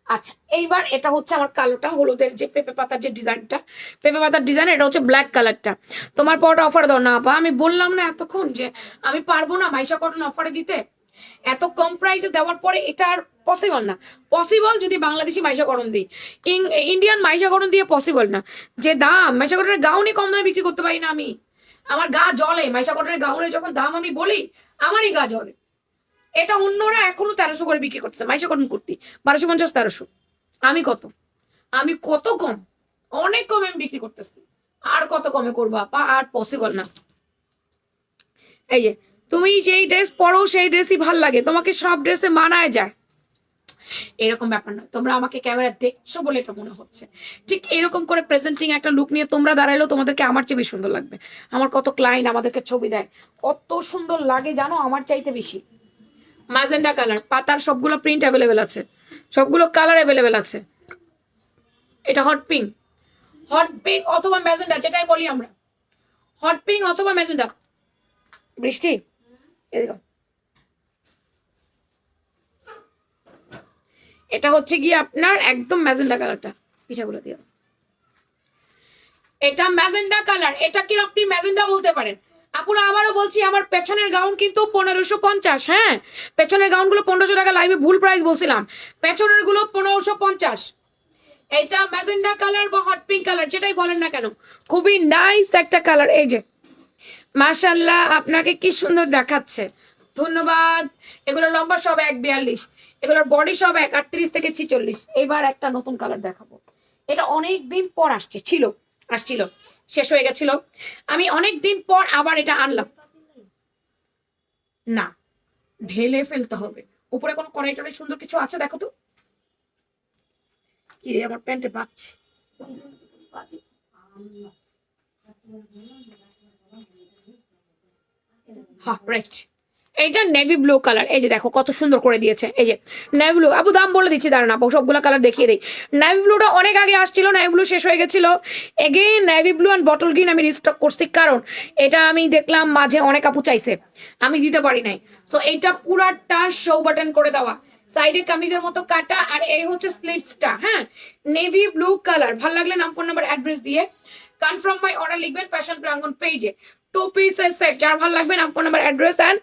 আচ্ছা, এইবার এটা হচ্ছে আমার কালোটা, হলুদের যে পেঁপে পাতার যে ডিজাইনটা, পেঁপে পাতার ডিজাইন, এটা হচ্ছে ব্ল্যাক কালারটা। তোমার পরটা অফার দাও না আপা, আমি বললাম না এতক্ষণ যে আমি পারবো না মাইশা কটন অফারে দিতে। এত কম প্রাইসে দেওয়ার পরে এটা আর পসিবল না। পসিবল যদি বাংলাদেশি মাইশা কটন দিই, ইন্ডিয়ান মাইশা কটন দিয়ে পসিবল না। যে দাম মাইশা কটনের গাউনই কম দামে বিক্রি করতে পারি না আমি, আমার গা জ্বলে। মাইশা কটনের গাউনের যখন দাম আমি বলি, আমারই গা জ্বলে। এটা অন্যরা এখনো 1300 করে বিক্রি করতেছে মাইশা কটন কুর্তি, 1250 1300। আমি কত, আমি কত কম, অনেক কমে আমি বিক্রি করতেছি। আর কত কমে করবো আপা, আর পসিবল না। এই যে তুমি যেই ড্রেস পরো সেই ড্রেসই ভাল লাগে, তোমাকে সব ড্রেসে মানায় যায়, এরকম ব্যাপার নয়। তোমরা আমাকে ক্যামেরা দেখছো বলে এটা মনে হচ্ছে। ঠিক এরকম করে প্রেজেন্টিং একটা লুক নিয়ে তোমরা দাঁড়াইলেও তোমাদেরকে আমার চেয়ে বেশি সুন্দর লাগবে। আমার কত ক্লায়েন্ট আমাদেরকে ছবি দেয়, কত সুন্দর লাগে জানো, আমার চাইতে বেশি। ম্যাজেন্ডা কালার, পাতার সবগুলো প্রিন্ট অ্যাভেলেবেল আছে, সবগুলো কালার অ্যাভেলেবেল আছে। এটা হট পিঙ্ক, হট পিঙ্ক অথবা ম্যাজেন্ডা, যেটাই বলি আমরা, হট পিঙ্ক অথবা ম্যাজেন্ডা। বৃষ্টি এদিকে, এটা হচ্ছে গিয়ে আপনার একদম ম্যাজেন্ডা কালারটা, পিঠাগুলো দিয়ে। এটা ম্যাজেন্ডা কালার, এটা কি আপনি ম্যাজেন্ডা বলতে পারেন। আপুরা আবারও বলছি, আমার পেছনের গাউন কিন্তু 1550। হ্যাঁ, পেছনের গাউন গুলো 1500 টাকা, লাইভে ভুল প্রাইস বলছিলাম, পেছনের গুলো 1550। এটা ম্যাজেন্ডা কালার বা হট পিঙ্ক কালার, যেটাই বলেন না কেন, খুবই নাইস একটা কালার। এই যে মাশাল্লাহ, আপনাকে কি সুন্দর দেখাচ্ছে, ধন্যবাদ। এগুলোর লম্বা সব 142, এগুলোর বডি সব 138 থেকে 46। এবার একটা নতুন কালার দেখাবো, এটা অনেক দিন পর আসছিল, শেষ হয়ে গেছিল, আমি অনেক দিন পর আবার এটা আনলাম। না, ঢেলে ফেলতে হবে। উপরে কোনো কড়াই টড়াই সুন্দর কিছু আছে দেখো তো। কি রে, আমার প্যান্টে বাজছে। হ্যাঁ রাইট, এইটা নেভি ব্লু কালার। এই যে দেখো কত সুন্দর করে দিয়েছে, এই যে নেভি ব্লু। আপু দাম বলে দিচ্ছি, দাঁড়ান আপু সবগুলো কালার দেখিয়ে দিই। নেভি ব্লুটা অনেক আগে আসছিল, নেভি ব্লু শেষ হয়ে গেছিল। Again navy blue and bottle green আমি রিস্টক করছি, কারণ এটা আমি দেখলাম মাঝে অনেক আপু চাইছে, আমি দিতে পারি নাই। সো এইটা পুরাটা শো বাটন করে দেওয়া, সাইডে কামিজের মতো কাটা, আর এই হচ্ছে স্লিভসটা। হ্যাঁ, নেভি ব্লু কালার, ভালো লাগলে নাম, ফোন নাম্বার, অ্যাড্রেস দিয়ে কনফার্ম মাই অর্ডার লিখবেন ফ্যাশন প্রাঙ্গন পেজে। 2 পিসের সেট, যার ভালো লাগবে নাম, phone number, address and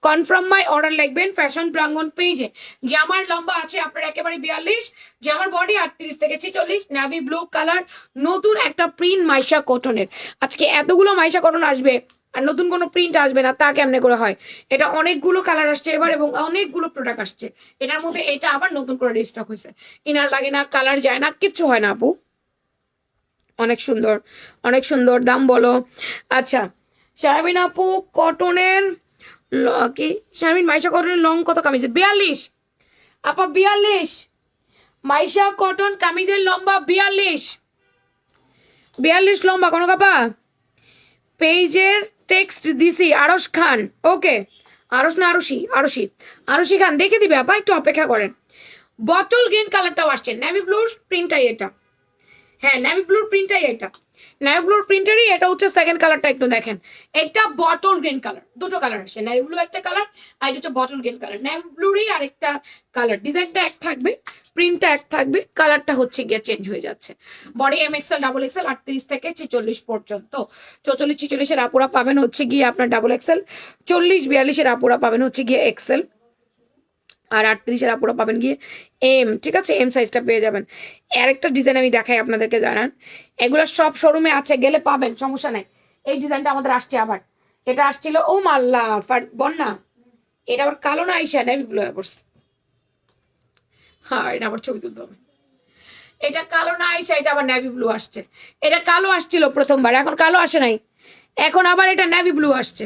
confirm my order লিখবেন ফ্যাশন প্রাঙ্গন পেজে। জামার লম্বা আছে আপনার একেবারে 42, জামার বডি 38 থেকে 46, নেভি ব্লু কালার, নতুন একটা প্রিন্ট মাইশা কটনের। আজকে এতগুলো মাইশা কটন আসবে আর নতুন কোনো প্রিন্ট আসবে না, তা কেমনে করে হয়? এটা অনেকগুলো কালার আসছে এবার এবং অনেকগুলো প্রোডাক্ট আসছে, এটার মধ্যে এটা আবার নতুন করে রিস্টক হয়েছে। ইনার লাগে না, কালার যায় না, কিচ্ছু হয় না আপু। অনেক সুন্দর, অনেক সুন্দর। দাম বলো। আচ্ছা, শারমিন আপু কটনের কি, শারমিন মাইশা কটনের লং কত কামিজের? 42 আপা, 42 মাইশা কটন কামিজের লম্বা 42 লম্বা। কোনো কাপা পেজের টেক্সট দিছি, আরশ খান। ওকে, আরশ না আরশি খান দেখে দিবে আপা, একটু অপেক্ষা করেন। বটল গ্রিন কালারটাও আসছে, নেভি ব্লুর প্রিন্টটাই এটা। হ্যাঁ, নেভি ব্লুর প্রিন্টটাই এটা, নেভি ব্লুর প্রিন্টারই এটা হচ্ছে সেকেন্ড কালারটা, একটু দেখেন। এটা বটল গ্রিন কালার, দুটো কালার আসে, নেভি ব্লু একটা কালার আর এটা হচ্ছে বটল গ্রিন কালার। নেভি ব্লুরই আরেকটা কালার, ডিজাইনটা এক থাকবে, প্রিন্টটা এক থাকবে, কালারটা হচ্ছে গিয়ে চেঞ্জ হয়ে যাচ্ছে। Body M XL, double XL 38 থেকে 46 পর্যন্ত। 44 46 এর আপুরা পাবেন হচ্ছে গিয়ে আপনার ডাবল এক্সেল, 40 42 এর আপুরা পাবেন হচ্ছে গিয়ে এক্সেল, আর 38 এর আপুরা পাবেন গিয়ে এম। ঠিক আছে, এম সাইজটা পেয়ে যাবেন। আরেকটা ডিজাইন আমি দেখাই আপনাদেরকে, জানান এগুলো সব শোরুমে আছে, গেলে পাবেন, সমস্যা নাই। এই ডিজাইনটা আমাদের আসছে আবার, এটা আসছিল ও মাল্লা বন্যা, এটা আবার কালো না আইসা নেভি ব্লু পড়ছে। হ্যাঁ, এটা আবার ছবি তুলতে হবে। এটা কালো না আইসা, এটা আবার নেভি ব্লু আসছে। এটা কালো আসছিল প্রথমবার, এখন কালো আসে নাই, এখন আবার এটা নেভি ব্লু আসছে।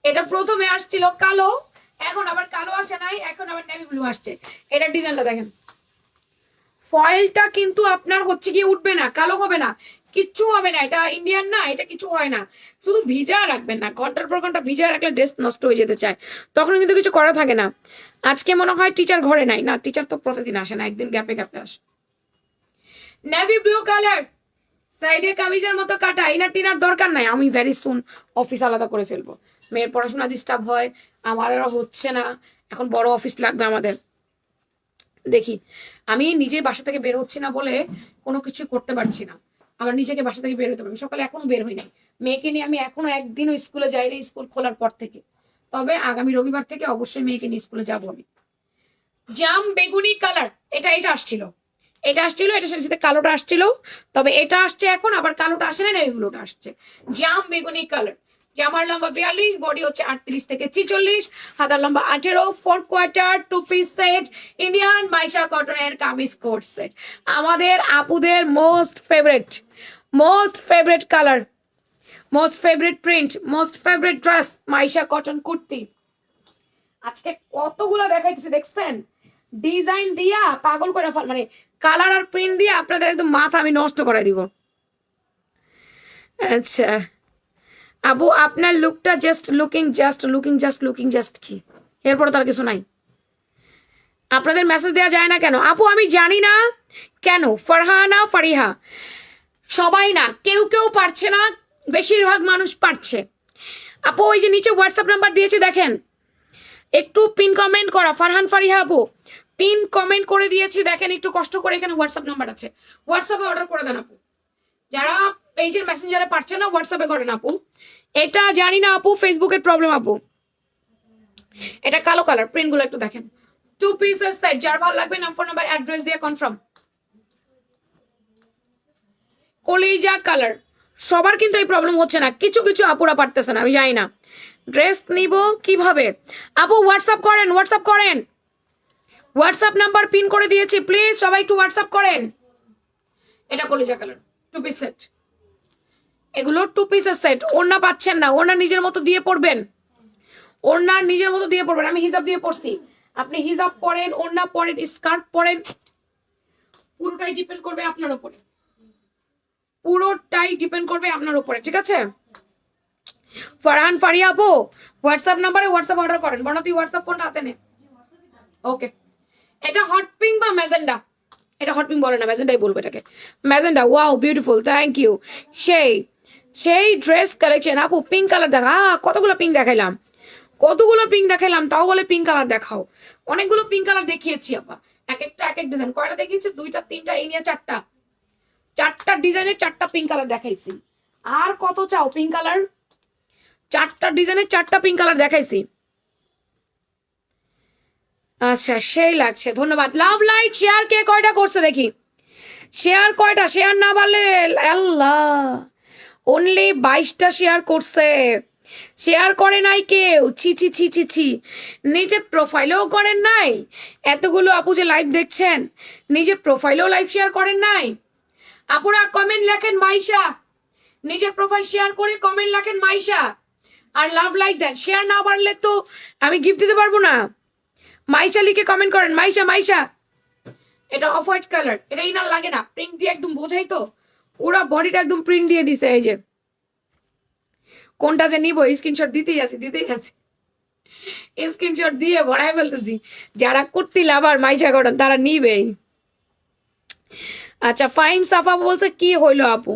এটা প্রথমে আসছিল কালো, এখন আবার কালো আসে নাই, এখন আবার নেভি ব্লু আসছে। এটার ডিজাইনটা দেখেন, ফয়েলটা কিন্তু আপনার হচ্ছে গিয়ে উঠবে না, কালো হবে না, কিচ্ছু হবে না, এটা ইন্ডিয়ান না, এটা কিছু হয় না। শুধু ভিজা রাখবেন না, ঘন্টার পর ঘন্টা ভিজা রাখলে ড্রেস নষ্ট হয়ে যেতে চায়, তখন কিন্তু কিছু করা থাকে না। আজকে মনে হয় টিচার ঘরে নাই, না টিচার তো প্রতিদিন আসে না, একদিন গ্যাপে গ্যাপে আসে। নেভি ব্লু কালার, সাইডে কামিজের মতো কাটা, ইনার টিনার দরকার নাই, আমি ভেরি সুন অফিস আলাদা করে ফেলবো। মেয়ের পড়াশোনা ডিস্টার্ব হয়, আমার আর হচ্ছে না, এখন বড় অফিস লাগবে আমাদের। দেখি, আমি নিজে বাসা থেকে বের হচ্ছি না বলে কোনো কিছু করতে পারছি না, আমার নিজেকে বাসা থেকে বের হতে পারবে। সকালে এখনো বের হই নাই, মেয়েকে নিয়ে আমি এখনো একদিনও স্কুলে যাইনি, স্কুল খোলার পর থেকে। তবে আগামী রবিবার থেকে অবশ্যই মেয়েকে নিয়ে স্কুলে যাবো আমি। জাম বেগুনি কালার, এটা এটা আসছিল, এটা আসছিল, এটার সাথে সাথে কালোটা আসছিল, তবে এটা আসছে এখন, আবার কালোটা আসে না, নেভি ব্লুটা আসছে। জাম বেগুনি কালার, জামার লম্বা 42, বডি হচ্ছে 38 থেকে 46, হাতার লম্বা 18, 4 quarter, 2 piece set, Indian Maisha কটনের কামিজ কোট সেট। আমাদের আপুদের most favourite colour, most favourite print, most favourite dress, Maisha cotton kurti. আজকে কতগুলো দেখাইতেছি দেখছেন, ডিজাইন দিয়া পাগল করে ফেল, মানে কালার আর প্রিন্ট দিয়ে আপনাদের একদম মাথা আমি নষ্ট করে দিব। আচ্ছা আপু, আপনার লুকটা জাস্ট কি, এরপরে তার কিছু নাই। আপনাদের মেসেজ দেওয়া যায় না কেন আপু, আমি জানি না কেন। ফারহানা ফারিহা, সবাই না, কেউ কেউ পারছে না, বেশিরভাগ মানুষ পারছে। আপু ওই যে নিচে হোয়াটসঅ্যাপ নাম্বার দিয়েছে দেখেন, একটু পিন কমেন্ট করা, ফারহান ফারিহা আপু পিন কমেন্ট করে দিয়েছি দেখেন, একটু কষ্ট করে, এখানে হোয়াটসঅ্যাপ নাম্বার আছে, হোয়াটসঅ্যাপে অর্ডার করে দেন আপু। যারা পেজের মেসেঞ্জারে পারছে না, হোয়াটসঅ্যাপে করেন আপু। এটা জানি না আপু, ফেসবুকের প্রবলেম আপু। এটা কালো কালার, প্রিন্ট গুলো একটু দেখেন, 2 পিসের সেট, যার ভালো লাগবে নাম, ফোন নাম্বার, অ্যাড্রেস দিয়ে কনফার্ম। কলিজা কালার, সবার কিন্তু এই প্রবলেম হচ্ছে না, কিছু কিছু আপুরা পারতেছে না, আমি জানি না ড্রেস নিব কিভাবে। আপু হোয়াটসঅ্যাপ করেন, হোয়াটসঅ্যাপ নাম্বার পিন করে দিয়েছি, প্লিজ সবাই একটু হোয়াটসঅ্যাপ করেন। এটা কলিজা কালার, 2 পিস সেট, এগুলো 2 পিসের সেট। ওড়না পাচ্ছেন না, ওড়না নিজের মতো দিয়ে পড়বেন, ওড়নার নিজের মতো দিয়ে পড়বেন। আমি হিজাব দিয়ে পড়ছি, আপনি হিজাব পরেন, ওড়না পরেন, স্কার্ট পরেন, পুরোটাই ডিপেন্ড করবে আপনার উপরে, পুরোটাই ডিপেন্ড করবে আপনার উপরে, ঠিক আছে। ফারহান ফারিয়া আপু হোয়াটসঅ্যাপ নাম্বারে হোয়াটসঅ্যাপ অর্ডার করেন, বর্ণাতি হোয়াটসঅ্যাপ ফোনটা হাতে নে। ওকে, এটা হট পিঙ্ক বা ম্যাজেন্ডা, এটা হট পিঙ্ক বলে না, ম্যাজেন্ডাই বলবো এটাকে, magenta. Wow beautiful, thank you. সেই সেই ড্রেস কালেকশন আপু, পিঙ্ক কালার দেখা, কতগুলো পিঙ্ক দেখাইলাম, তাও বলে পিঙ্ক কালার দেখাও। অনেকগুলো পিঙ্ক কালার দেখিয়েছি আপা, এক একটা এক এক ডিজাইন, কয়টা দেখিয়েছি, 2টা 3টা, এই নিয়ে 4টা ডিজাইনের 4টা পিঙ্ক কালার দেখাইছি। আর কত চাও পিঙ্ক কালার, 4টা ডিজাইনের 4টা পিঙ্ক কালার দেখাইছি। আচ্ছা সেই লাগছে, ধন্যবাদ। লাভ লাইক শেয়ার কে কয়টা করছে দেখি, শেয়ার কয়টা, শেয়ার না বাড়লে আল্লাহ, অনলি 22টা শেয়ার করছে, শেয়ার করে নাই কেউ, ছি ছি ছি ছি ছি, নিজের প্রোফাইলেও করেন নাই। এতগুলো আপু যে লাইভ দেখছেন, নিজের প্রোফাইলেও লাইভ শেয়ার করেন নাই। আপুরা কমেন্ট লেখেন মাইশা, নিজের প্রোফাইল শেয়ার করে কমেন্ট লেখেন মাইশা, আর লাভ লাইক দেন। শেয়ার না বাড়লে তো আমি গিফট দিতে পারবো না। মাইশা লিখে কমেন্ট করেন, মাইশা। এটা অফ হোয়াইট কালার, এটা ইনার লাগে না, প্রিন্ট দিয়ে একদম বোঝাই তো, ওরা বডিটা একদম প্রিন্ট দিয়ে দিছে। এই যে কোনটা যে নিবো, স্ক্রিনশট দিতেই আছি, স্ক্রিনশট দিয়ে ভরাই ফেলতেছি। যারা কুর্তি লাভার মাইশা কটন তারা নিবেই। আচ্ছা ফাইম সাফা বলছে কি হইলো আপু,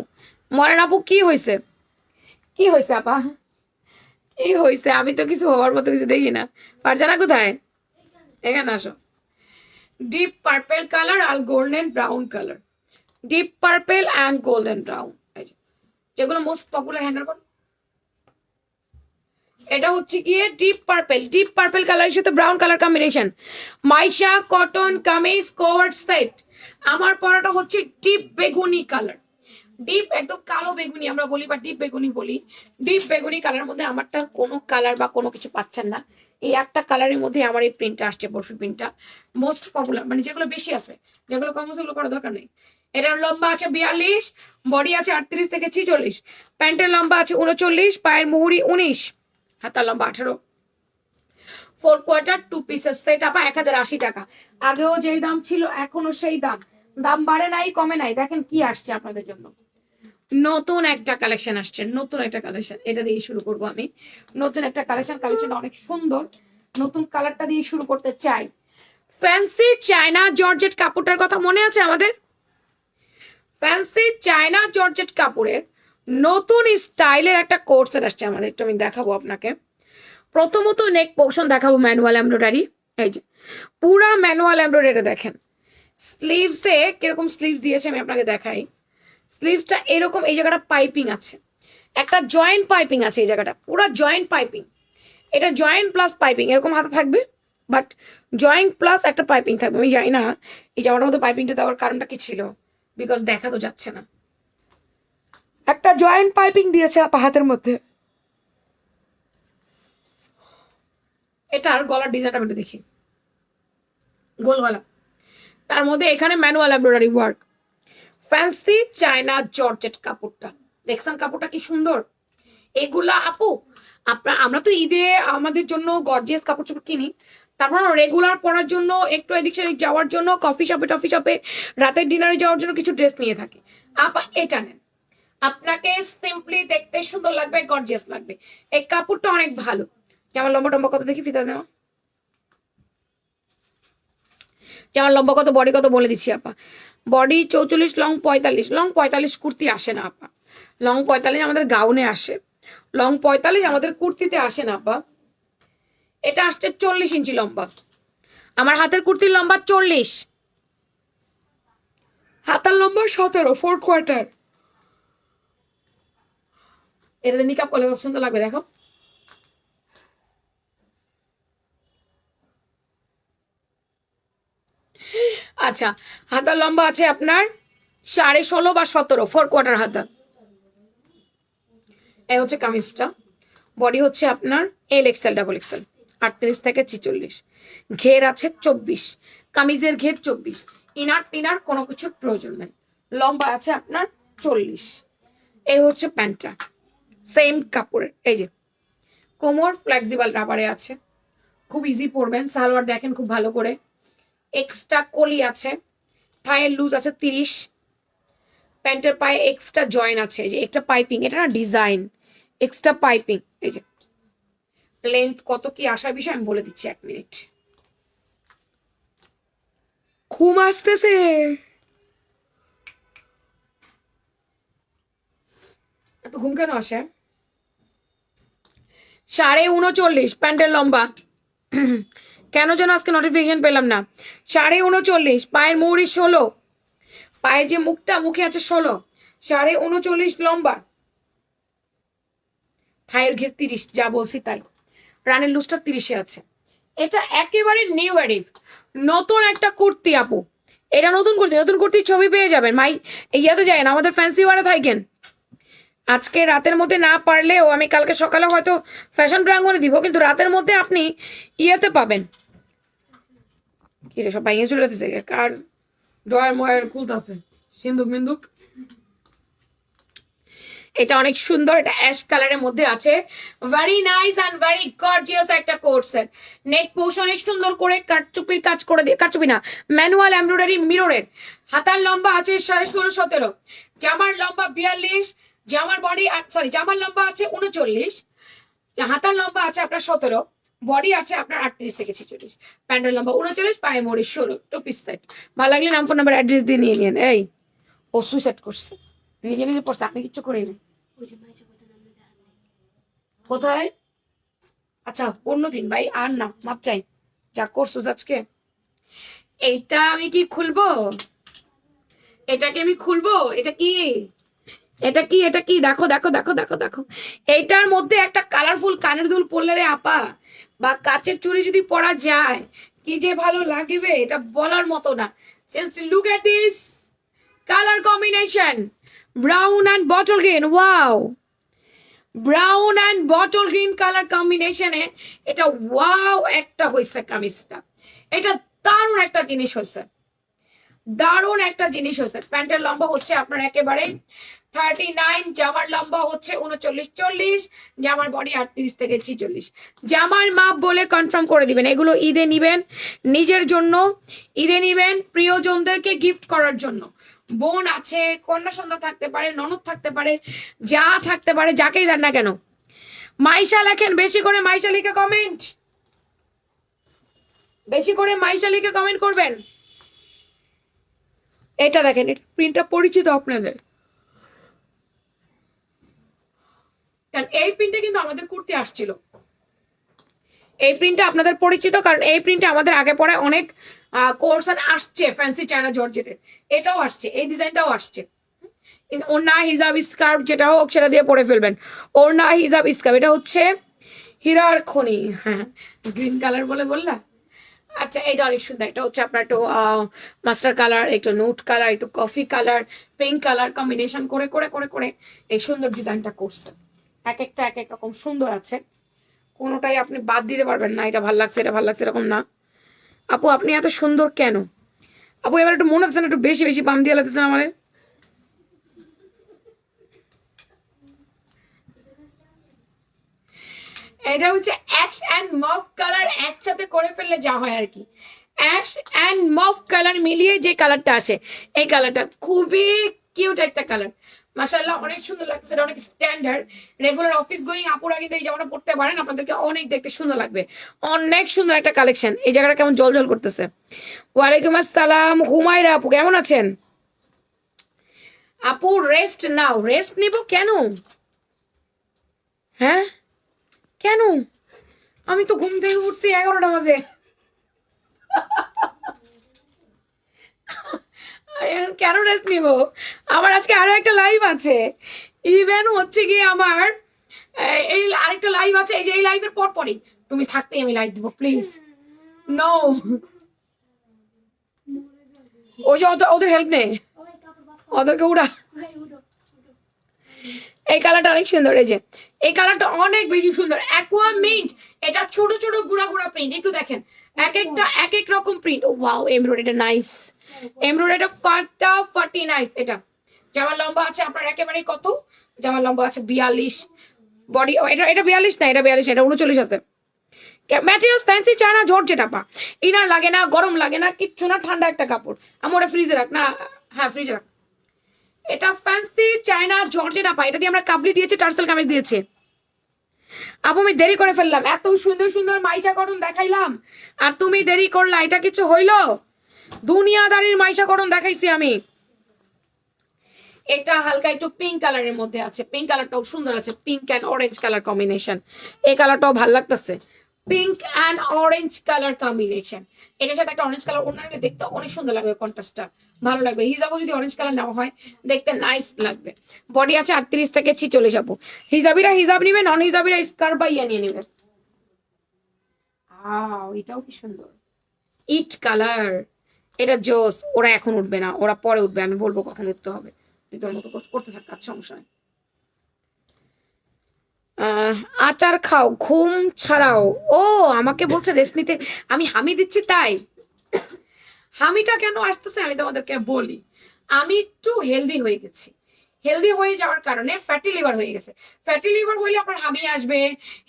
মরেন আপু কি হয়েছে আপা, কি হয়েছে, আমি তো কিছু হওয়ার মতো কিছু দেখি না। ফারজানা কোথায়, এখানে আসো। ডিপ পার্পেল কালার আর golden brown colour, deep purple and golden brown, যেগুলো মোস্ট পপুলার হ্যাঙ্গার কর। এটা হচ্ছে গিয়ে ডিপ পার্পেল কালারের সাথে brown colour combination, Maisha cotton kameez coat set. আমার পরাটা হচ্ছে ডিপ বেগুনি কালার, ডিপ একদম কালো বেগুনি আমরা বলি, বা ডিপ বেগুনি বলি। ডিপ বেগুনি কালারের মধ্যে আমারটা কোনো কালার বা কোনো কিছু পাচ্ছেন না, এই একটা কালারের মধ্যে আমার এই প্রিন্টটা আসছে, বরফি প্রিন্টটা মোস্ট পপুলার, মানে যেগুলো বেশি আছে, যেগুলো কম আছে ওগুলো করার দরকার নেই। এটার লম্বা আছে 42, বডি আছে 38 থেকে 46, প্যান্টের লম্বা আছে 39, পায়ের মুহুরি 19, হাতার লম্বা 18, 4 কোয়ার্টার 2 পিসের সেট আপা 1080 টাকা। আগেও যেই দাম ছিল এখনো সেই দাম, দাম বাড়ে নাই কমে নাই। দেখেন কি আসছে আপনাদের জন্য, নতুন একটা কালেকশন আসছে, নতুন একটা কালেকশন, এটা দিয়ে শুরু করব আমি। নতুন একটা কালেকশনটা অনেক সুন্দর, নতুন কালারটা দিয়ে শুরু করতে চাই। ফ্যান্সি চায়না জর্জেট কাপড়টার কথা মনে আছে আমাদের? ফ্যান্সি চায়না জর্জেট কাপড়ের নতুন স্টাইলের একটা কোর্সের আসছে আমাদের, একটু আমি দেখাবো আপনাকে। প্রথমত নেক পোর্শন দেখাবো ম্যানুয়াল এমব্রয়ডারি, এই যে পুরা ম্যানুয়াল এমব্রয়ডারি দেখেন। স্লিভসে কিরকম স্লিভস দিয়েছে আমি আপনাকে দেখাই। স্লিভসটা এরকম, এই জায়গাটা পাইপিং আছে, একটা জয়েন্ট পাইপিং আছে, এই জায়গাটা পুরা জয়েন্ট পাইপিং। এটা জয়েন্ট প্লাস পাইপিং এরকম হাতে থাকবে, বাট জয়েন্ট প্লাস একটা পাইপিং থাকবে। আমি জানি না এই জামাটার মধ্যে পাইপিংটা দেওয়ার কারণটা কি ছিল, বিকজ দেখা তো যাচ্ছে না। একটা জয়েন্ট পাইপিং দিয়েছে আপা হাতের মধ্যে। এটার গলার ডিজাইনটা আমি দেখি, গোল গলা, তার মধ্যে এখানে manual embroidery work. Fancy China georgette কাপড়টা দেখছেন, কাপড়টা কি সুন্দর। এগুলা আপু আমরা তো ঈদে আমাদের জন্য গর্জিয়াস কাপড় চোপড় কিনি, তারপর রেগুলার পরার জন্য, একটু এদিক সেদিক যাওয়ার জন্য, কফি শপে টফি শপে রাতের ডিনারে যাওয়ার জন্য কিছু ড্রেস নিয়ে থাকি। আপা এটা নেন, আপনাকে সিম্পলি দেখতে সুন্দর লাগবে, গর্জিয়াস লাগবে। এই কাপড়টা অনেক ভালো। যেমন লম্বা টম্বা কত দেখি, ফিতা দেওয়া যেমন লম্বা কত, বডি কত বলে দিচ্ছি আপা। Body 44, long 45। লং 45 কুর্তি আসে না আপা, লং 45 আমাদের গাউনে আসে, লং 45 আমাদের কুর্তিতে আসে না আপা। এটা আসছে 40 ইঞ্চি লম্বা, আমার হাতের কুর্তির লম্বা 40, হাতার লম্বা 17, 4 কোয়ার্টার। এটাতে নিকাপ করলে সুন্দর লাগবে, দেখো। আচ্ছা, হাতার লম্বা আছে আপনার 16.5 বা 17, 4 কোয়ার্টার হাতা। এই হচ্ছে কামিজটা। বডি হচ্ছে আপনার XL, XXL, 38 থেকে 46। ঘের আছে 24, কামিজের ঘের 24। ইনার টিনার কোনো কিছুর প্রয়োজন নেই। লম্বা আছে আপনার 40। এই হচ্ছে প্যান্টটা, সেম কাপড়ের। এই যে কোমর ফ্লেক্সিবল রাবারে আছে, খুব ইজি পরবেন। সালোয়ার দেখেন খুব ভালো করে, এক্সট্রা কলি আছে, থায়ের লুজ আছে 30। প্যান্টের পায়ে এক্সট্রা জয়েন আছে, এই যে একটা পাইপিং, এটা না ডিজাইন, এক্সট্রা পাইপিং। এই যে লেন্থ কত কি আসার বিষয় আমি বলে দিচ্ছি, 1 মিনিট। ঘুম আসতেছে, এত ঘুম কেন আসে? 39.5 প্যান্টের লম্বা। কেন যেন আজকে নোটিফিকেশন পেলাম না। 39.5, পায়ের মুড়ি 16, পায়ের যে মুখটা মুখে আছে 16, 39.5 লম্বা, থায়ের ঘের 30, যা বলছি তাই। রানের লুজটা 30-এ আছে। এটা একেবারে নিউ অ্যারিভ, নতুন একটা কুর্তি আপু। এটা নতুন কুর্তি, নতুন কুর্তির ছবি পেয়ে যাবেন। মাই ইয়াতে যায় না, আমাদের ফ্যান্সি ওয়ারে থাকেন। আজকে রাতের মধ্যে না পারলেও আমি কালকে সকালে হয়তো ফ্যাশন প্রাঙ্গণে দিব, কিন্তু রাতের মধ্যে আপনি ইয়েতে পাবেন। কি রে, সব ভাইয়ে চলে যেতেছে, কার ড্রয়ার ময়ার খুলতেছে, সিন্দুক মিন্দুক। এটা অনেক সুন্দর, এটা অ্যাশ কালারের মধ্যে আছে। Very nice and very gorgeous একটা কোট সেট। নেক পোর্শনে সুন্দর করে কাটচুপির কাজ করে দিয়ে, কাটচুপি না, ম্যানুয়াল এমব্রয়ডারি মিররের। হাতার লম্বা আছে 16.5, 17। জামার লম্বা 42, জামার বডি সরি জামার লম্বা আছে 39, হাতার লম্বা আছে আপনার 17, বডি আছে আপনার 38 থেকে 46, প্যান্টের লম্বা 39, পায়ে মরি 16। Two piece set. ভালো লাগলে নাম, ফোন নাম্বার, অ্যাড্রেস দিয়ে নিয়ে নিন। এই ও সুইসাইড করছে, নিজে নিজে পড়ছে, আপনি কিচ্ছু করিনি। কোথায়? আচ্ছা অন্যদিন ভাই, আর না, মাপ চাই, যা করছো আজকে। এইটা আমি কি খুলবো? এটাকে আমি খুলবো? এটা কি, এটা কি, এটা কি? দেখো দেখো দেখো দেখো দেখো, এইটার মধ্যে একটা কালারফুল কানের দুল পরলে রে আপা, বা কাচের চুড়ি যদি পরা যায়, কি যে ভালো লাগবে, এটা বলার মতো না। Just look at this colour combination, brown and bottle green. Wow, brown and bottle green colour কম্বিনেশনে এটা ওয়াও একটা হয়েছে কামিজটা। এটা দারুণ একটা জিনিস হয়েছে, দারুণ একটা জিনিস হয়েছে। প্যান্টের লম্বা হচ্ছে আপনার একেবারে 39, জামার লম্বা হচ্ছে 39, 40, জামার বডি 38 থেকে 46। জামার মাপ বলে কনফার্ম করে দিবেন। এগুলো ঈদে নিবেন নিজের জন্য, ঈদে নিবেন প্রিয়জনদেরকে গিফট করার জন্য। বোন আছে, কন্যা সন্তান থাকতে পারে, ননদ থাকতে পারে, যা থাকতে পারে, যাকেই দেন না কেন। মাইশা লেখেন, বেশি করে মাইশা লিখে কমেন্ট, বেশি করে মাইশা লিখে কমেন্ট করবেন। এটা দেখেন, এটা প্রিন্টটা পরিচিত আপনাদের, কারণ এই প্রিন্টে কিন্তু আমাদের কুর্তি আসছিল। এই প্রিন্টটা আপনাদের পরিচিত, কারণ এই প্রিন্টে আমাদের আগে পরে অনেক কোর্স আসছে ফ্যান্সি চায়না জর্জেটের। এটাও আসছে, এই ডিজাইনটাও আসছে। ওড়না হিজাব স্কার্ফ যেটা হোক সেটা দিয়ে পরে ফেলবেন। ওড়না হিজাব স্কার্ফ, এটা হচ্ছে হীরার খনি। হ্যাঁ, গ্রিন কালার বলে বললা। আচ্ছা, এটা অনেক সুন্দর। এটা হচ্ছে আপনার একটু মাস্টার কালার, একটু নোট কালার, একটু coffee colour, pink colour combination করে করে করে করে এই সুন্দর ডিজাইনটা করছে। এক একটা এক এক রকম সুন্দর আছে, কোনোটাই আপনি বাদ দিতে পারবেন না এটা ভাল লাগছে এটা ভাল লাগছে এরকম না। আপু আপনি এত সুন্দর কেন আপু? এবার একটু মনে হচ্ছে না একটু বেশি বেশি পাম দিয়ে লাগতেছেন আমারে? এটা হচ্ছে অ্যাশ অ্যান্ড মভ কালার একসাথে করে ফেললে যা হয় আর কি। অ্যাশ অ্যান্ড মভ কালার মিলিয়ে যে কালারটা আসে, এই কালারটা খুবই কিউট একটা কালার। মাশাআল্লাহ, অনেক সুন্দর লাগছে, এটা অনেক স্ট্যান্ডার্ড। রেগুলার অফিস গোয়িং আপুরা কিন্তু এই জামাটা পড়তে পারেন, আপনাদেরকে অনেক দেখতে সুন্দর লাগবে। অনেক সুন্দর একটা কালেকশন। এই জায়গাটা কেমন জল জল করতেছে। ওয়ালাইকুম আসসালাম হুমায়রা আপু, কেমন আছেন? আপু রেস্ট নাও। রেস্ট নিব কেন? হ্যাঁ কেন? আমি তো ঘুম থেকে উঠছি 11টা বাজে। কেন রেস্ট নিব? আমার আজকে আরো একটা লাইভ আছে। ইভেন হচ্ছে গিয়ে আমার এই আরেকটা লাইভ আছে, এই যে এই লাইভের পর পরই তুমি থাকতেই আমি লাইভ দিব প্লিজ। নো, ওই যে ওদের হেল্প নেই, ওদেরকে উড়া। এই কালারটা অনেক সুন্দর, এই যে এই কালারটা অনেক বেশি সুন্দর, অ্যাকোয়া মিন্ট। এটা ছোট ছোট গুড়া গুড়া প্রিন্ট, একটু দেখেন এক একটা এক এক রকম প্রিন্ট। ও ওয়াও, এমব্রয়ডারিটা নাইস, এমব্রয়ডারিটা ফাটাফাটি নাইস। এটা জামার লম্বা আছে আপনার একেবারে কত? জামার লম্বা আছে 42। বডি এটা এটা 42 না, এটা 42, এটা 39 আছে। ম্যাটেরিয়ালস ফ্যান্সি চায়না জর্জেট আপা, ইনার লাগে না, গরম লাগে না, কিচ্ছু না, ঠান্ডা একটা কাপড়। আমি ওটা ফ্রিজে রাখ না, হ্যাঁ ফ্রিজে রাখ। এটা ফ্যান্সি চায়না জর্জেট আপা, এটা দিয়ে আমরা কাবলি দিয়েছি, টার্সেল কামিজ দিয়েছি। আপু আমি দেরি করে ফেললাম, এত সুন্দর সুন্দর মাইশা কটন দেখাইলাম আর তুমি দেরি করলা, এটা কিছু হইলো? দুনিয়াদারির মাইশা কটন দেখাইছি আমি। এটা হালকা একটু পিঙ্ক কালারের মধ্যে আছে, পিঙ্ক কালারটাও সুন্দর আছে, pink and orange colour combination. এই কালারটাও ভালো লাগতেছে, pink and orange colour combination. এটার সাথে একটা অরেঞ্জ কালার ওড়না নিলে দেখতে অনেক সুন্দর লাগবে, কন্ট্রাস্টটা ভালো লাগবে। হিজাবও যদি অরেঞ্জ কালার নেওয়া হয় দেখতে নাইস লাগবে। বডি আছে 38 থেকে 46 আপু। হিজাবিরা হিজাব নিবে, নন হিজাবিরা স্কার্ফ বা ইয়া নিয়ে নিবে। এটাও কি সুন্দর, ইট কালার। এটা জোস। ওরা এখন উঠবে না, ওরা পরে উঠবে, আমি বলবো কখন উঠতে হবে, তোর মতো করতে থাক কাজ, সমস্যা নেই। আচার খাও, ঘুম ছাড়াও। ও আমাকে বলছে রেস্ট নিতে, আমি হামি দিচ্ছি তাই। হামিটা কেন আসতেছে আমি তোমাদেরকে বলি। আমি একটু হেলদি হয়ে গেছি, হেলদি হয়ে যাওয়ার কারণে ফ্যাটি লিভার হয়ে গেছে। ফ্যাটি লিভার হইলে আপনার হামি আসবে।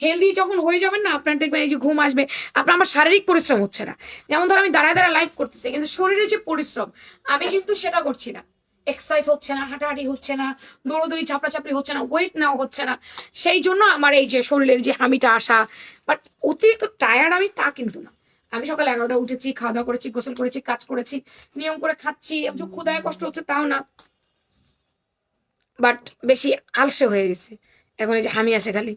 হেলদি যখন হয়ে যাবেন না, আপনার দেখবেন এই যে ঘুম আসবে। আপনার আমার শারীরিক পরিশ্রম হচ্ছে না, যেমন ধর আমি দাঁড়ায় দাঁড়ায় লাইফ করতেছি, কিন্তু শরীরের যে পরিশ্রম আমি কিন্তু সেটা করছি না। এক্সারসাইজ হচ্ছে না, হাঁটাহাঁটি হচ্ছে না, দৌড়দৌড়ি চাপড়াচাপড়ি হচ্ছে না, ওয়েট নেওয়া হচ্ছে না। সেই জন্য আমার এই যে শরীরের যে হামিটা আসা। বাট অতিরিক্ত টায়ার্ড আমি তা কিন্তু না। আমি সকাল 11টা উঠেছি, খাওয়া দাওয়া করেছি, গোসল করেছি, কাজ করেছি, নিয়ম করে খাচ্ছি, ক্ষুধায় কষ্ট হচ্ছে তাও না, বাট বেশি আলসে হয়ে গেছে। এখন এই যে হামি আসে খালি।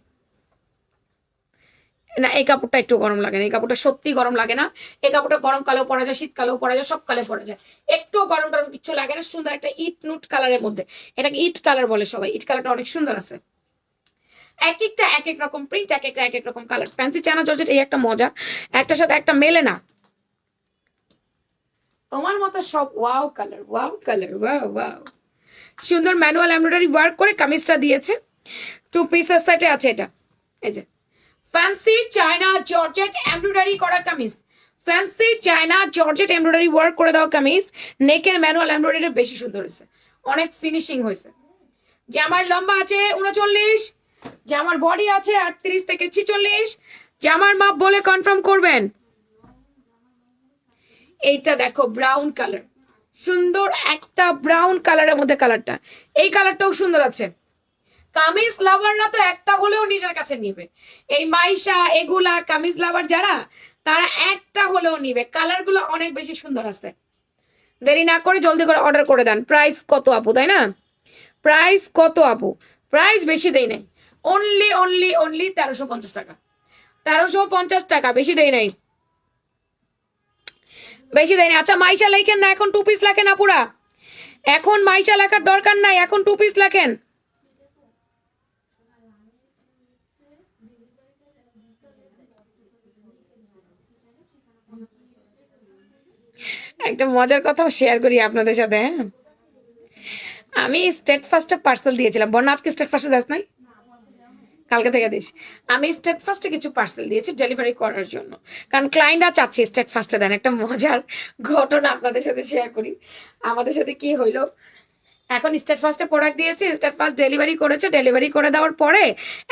না এই কাপড়টা একটু গরম লাগে না, এই কাপড়টা সত্যি গরম লাগে না। এই কাপড়টা গরমকালেও পরা যায়, শীতকালেও পরা যায়, সব কালে পরা যায়, একটু গরম টরম কিছু লাগে না। সুন্দর একটা ইট নুট কালারের মধ্যে, এটাকে ইট কালার বলে সবাই। ইট কালারটা অনেক সুন্দর আছে, এক একটা এক এক রকম প্রিন্ট, এক একটা এক এক রকম কালার। ফ্যান্সি চায়না জর্জেট এই একটা মজা, একটার সাথে একটা মেলে না। তোমার মতো সব wow colour, wow colour, wow wow. সুন্দর ম্যানুয়াল এমব্রয়ডারি ওয়ার্ক করে কামিজটা দিয়েছে, 2 পিসের সেটে আছে এটা। এই যে ফ্যান্সি চায়না জর্জেট এমব্রয়ডারি করা kameez, fancy China georgette embroidery work করে দেওয়া কামিজ। নেকের ম্যানুয়াল এমব্রয়ডারি বেশি সুন্দর হয়েছে, অনেক ফিনিশিং হয়েছে। জামার লম্বা আছে 39, জামার বডি আছে 38 থেকে 46। জামার মাপ বলে কনফার্ম করবেন। এইটা দেখো ব্রাউন কালার, সুন্দর একটা ব্রাউন কালারের মধ্যে কালারটা, এই কালারটাও সুন্দর আছে। কামিজ লাভাররা তো একটা হলেও নিজের কাছে নিবে, এই মাইশা এগুলা কামিজ লাভার যারা, তারা একটা হলেও নিবে। কালার গুলো অনেক বেশি সুন্দর আছে। দেরি না করে জলদি করে অর্ডার করে দেন। প্রাইস কত আপু, তাই না? প্রাইস কত আপু? প্রাইস বেশি দেই নাই, অনলি অনলি অনলি 1350 টাকা। 1350 টাকা, বেশি দেই নাই, বেশি দেয় না। আচ্ছা মাইশা লেখেন না, এখন 2 পিস লেখেন আপুরা, এখন মাইশা লেখার দরকার নাই, এখন 2 পিস লেখেন। একটা মজার কথা শেয়ার করি আপনাদের সাথে, হ্যাঁ। আমি স্টেট ফার্স্টে পার্সেল দিয়েছিলাম, বন্যা আজকে স্টেট ফার্স্টে দাস নাই, কালকে থেকে দিস। আমি স্টেট ফার্স্টে কিছু পার্সেল দিয়েছি ডেলিভারি করার জন্য, কারণ ক্লায়েন্টরা চাচ্ছে স্টেট ফার্স্টে দেন। একটা মজার ঘটনা আপনাদের সাথে শেয়ার করি, আমাদের সাথে কি হইলো। এখন স্টেট ফার্স্টে প্রোডাক্ট দিয়েছে, স্টেট ফার্স্ট ডেলিভারি করেছে, ডেলিভারি করে দেওয়ার পরে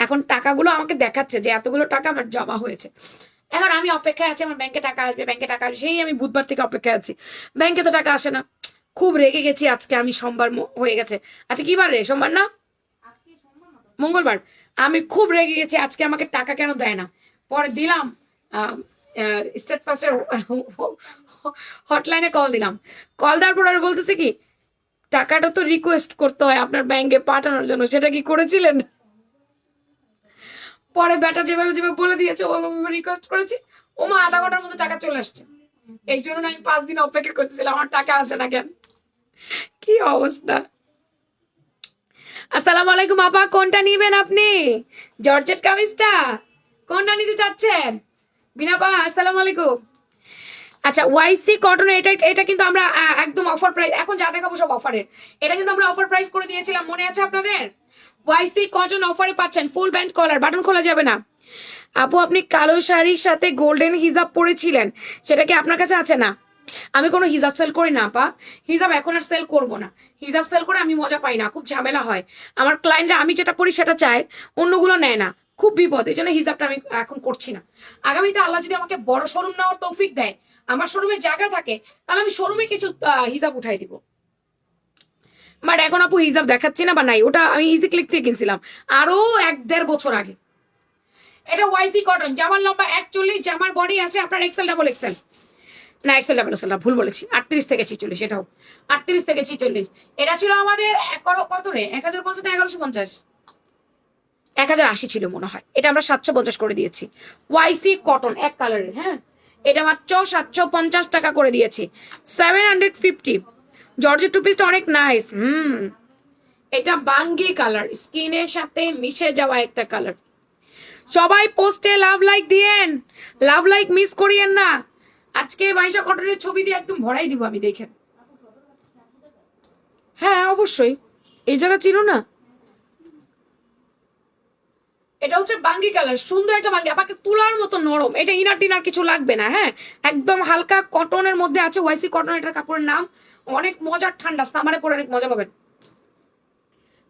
এখন টাকাগুলো আমাকে দেখাচ্ছে যে এতগুলো টাকা আমার জমা হয়েছে। এখন আমি অপেক্ষায় আছি, আমার ব্যাংকে টাকা আসবে, ব্যাংকে টাকা আসবে, সেই আমি বুধবার থেকে অপেক্ষায় আছি, ব্যাংকে তো টাকা আসে না। খুব রেগে গেছি আজকে আমি, সোমবার হয়ে গেছে, আচ্ছা কি বার রে, সোমবার না মঙ্গলবার। আমি খুব রেগে গেছি আজকে, আমাকে টাকা কেন দেয় না। পরে দিলাম স্টেট ফার্স্টের হটলাইনে কল দিলাম, কল দেওয়ার পর আর বলতেছে কি, টাকাটা তো রিকোয়েস্ট করতে হয় আপনার ব্যাংকে পাঠানোর জন্য, সেটা কি করেছিলেন? পরে বেটা যেভাবে যেভাবে বলে দিয়েছে ওইভাবে রিকোয়েস্ট করেছি, ওমা আধা ঘন্টার মধ্যে টাকা চলে আসছে। এই জন্য আমি 5 দিন অপেক্ষা করতেছিলাম, আমার টাকা আসে না কেন। কি অবস্থা। আসসালামু আলাইকুম আপা, কোনটা নিবেন আপনি? জর্জেট কামিজটা কোনটা নিতে চাচ্ছেন? বিনাপা আসসালামু আলাইকুম। আচ্ছা ওয়াইসি কটন, এটা এটা কিন্তু আমরা একদম অফার প্রাইস, এখন যা দেখাবো সব অফারের। এটা কিন্তু আমরা অফার প্রাইস করে দিয়েছিলাম, মনে আছে আপনাদের? ওয়াইসি কটন অফারে পাচ্ছেন, ফুল ব্যান্ড কলার, বাটন খোলা যাবে না। আপু আপনি কালো শাড়ির সাথে গোল্ডেন হিজাব পরেছিলেন, সেটা কি আপনার কাছে আছে? না, আমি কোনো হিজাব সেল করি না আপা, হিজাব এখন আর সেল করব না। হিজাব সেল করে আমি মজা পাই না, খুব ঝামেলা হয়। আমার ক্লায়েন্টরা আমি যেটা পড়ি সেটা চায়, অন্যগুলো নেয় না, খুব বিপদ। এই জন্য হিজাবটা আমি এখন করছি না। আগামীতে আল্লাহ যদি আমাকে বড় শোরুম নেওয়ার তৌফিক দেয়, আমার শোরুমে জায়গা থাকে, তাহলে আমি শোরুমে কিছু হিজাব উঠাই দিব। বাট এখন আপু হিজাব দেখাচ্ছি না বা নাই, ওটা আমি ইজি ক্লিক থেকে কিনছিলাম আরো 1-1.5 বছর আগে। এটা ওয়াইসি কটন, জামার লম্বা 41, জামার বডি আছে আপনার এক্সেল ডাবল এক্সেল, না এক্সেল ডাবল এক্সেল না, ভুল বলেছি, 38 থেকে 46, এটাও 38 থেকে 46। এটা ছিল আমাদের কত রে, 1050 না 1150, 1080 ছিল মনে হয়, এটা আমরা 750 করে দিয়েছি। ওয়াইসি কটন এক কালারের, হ্যাঁ, এটা মাত্র 750 টাকা করে দিয়েছি, 750। জর্জেট টু পিসটা অনেক নাইস। এটা বাঙ্গি কালার, স্কিনের সাথে মিশে যাওয়া একটা কালার। সবাই পোস্টে লাভ লাইক দিয়েন, লাভ লাইক মিস করিয়েন না। আজকে মাইশা কটনের ছবি দিয়ে একদম ভরাই দিব আমি, দেখেন। হ্যাঁ অবশ্যই, এই জায়গা চিনো না? এটা হচ্ছে বাঙ্গি কালার, সুন্দর একটা বাঙ্গি, আপনাকে তুলার মতো নরম। এটা ইনার টিনার কিছু লাগবে না, হ্যাঁ, একদম হালকা কটনের মধ্যে আছে, ওয়াইসি কটন এটার কাপড়ের নাম। অনেক মজার, ঠান্ডা, সামারে পরে অনেক মজা পাবেন,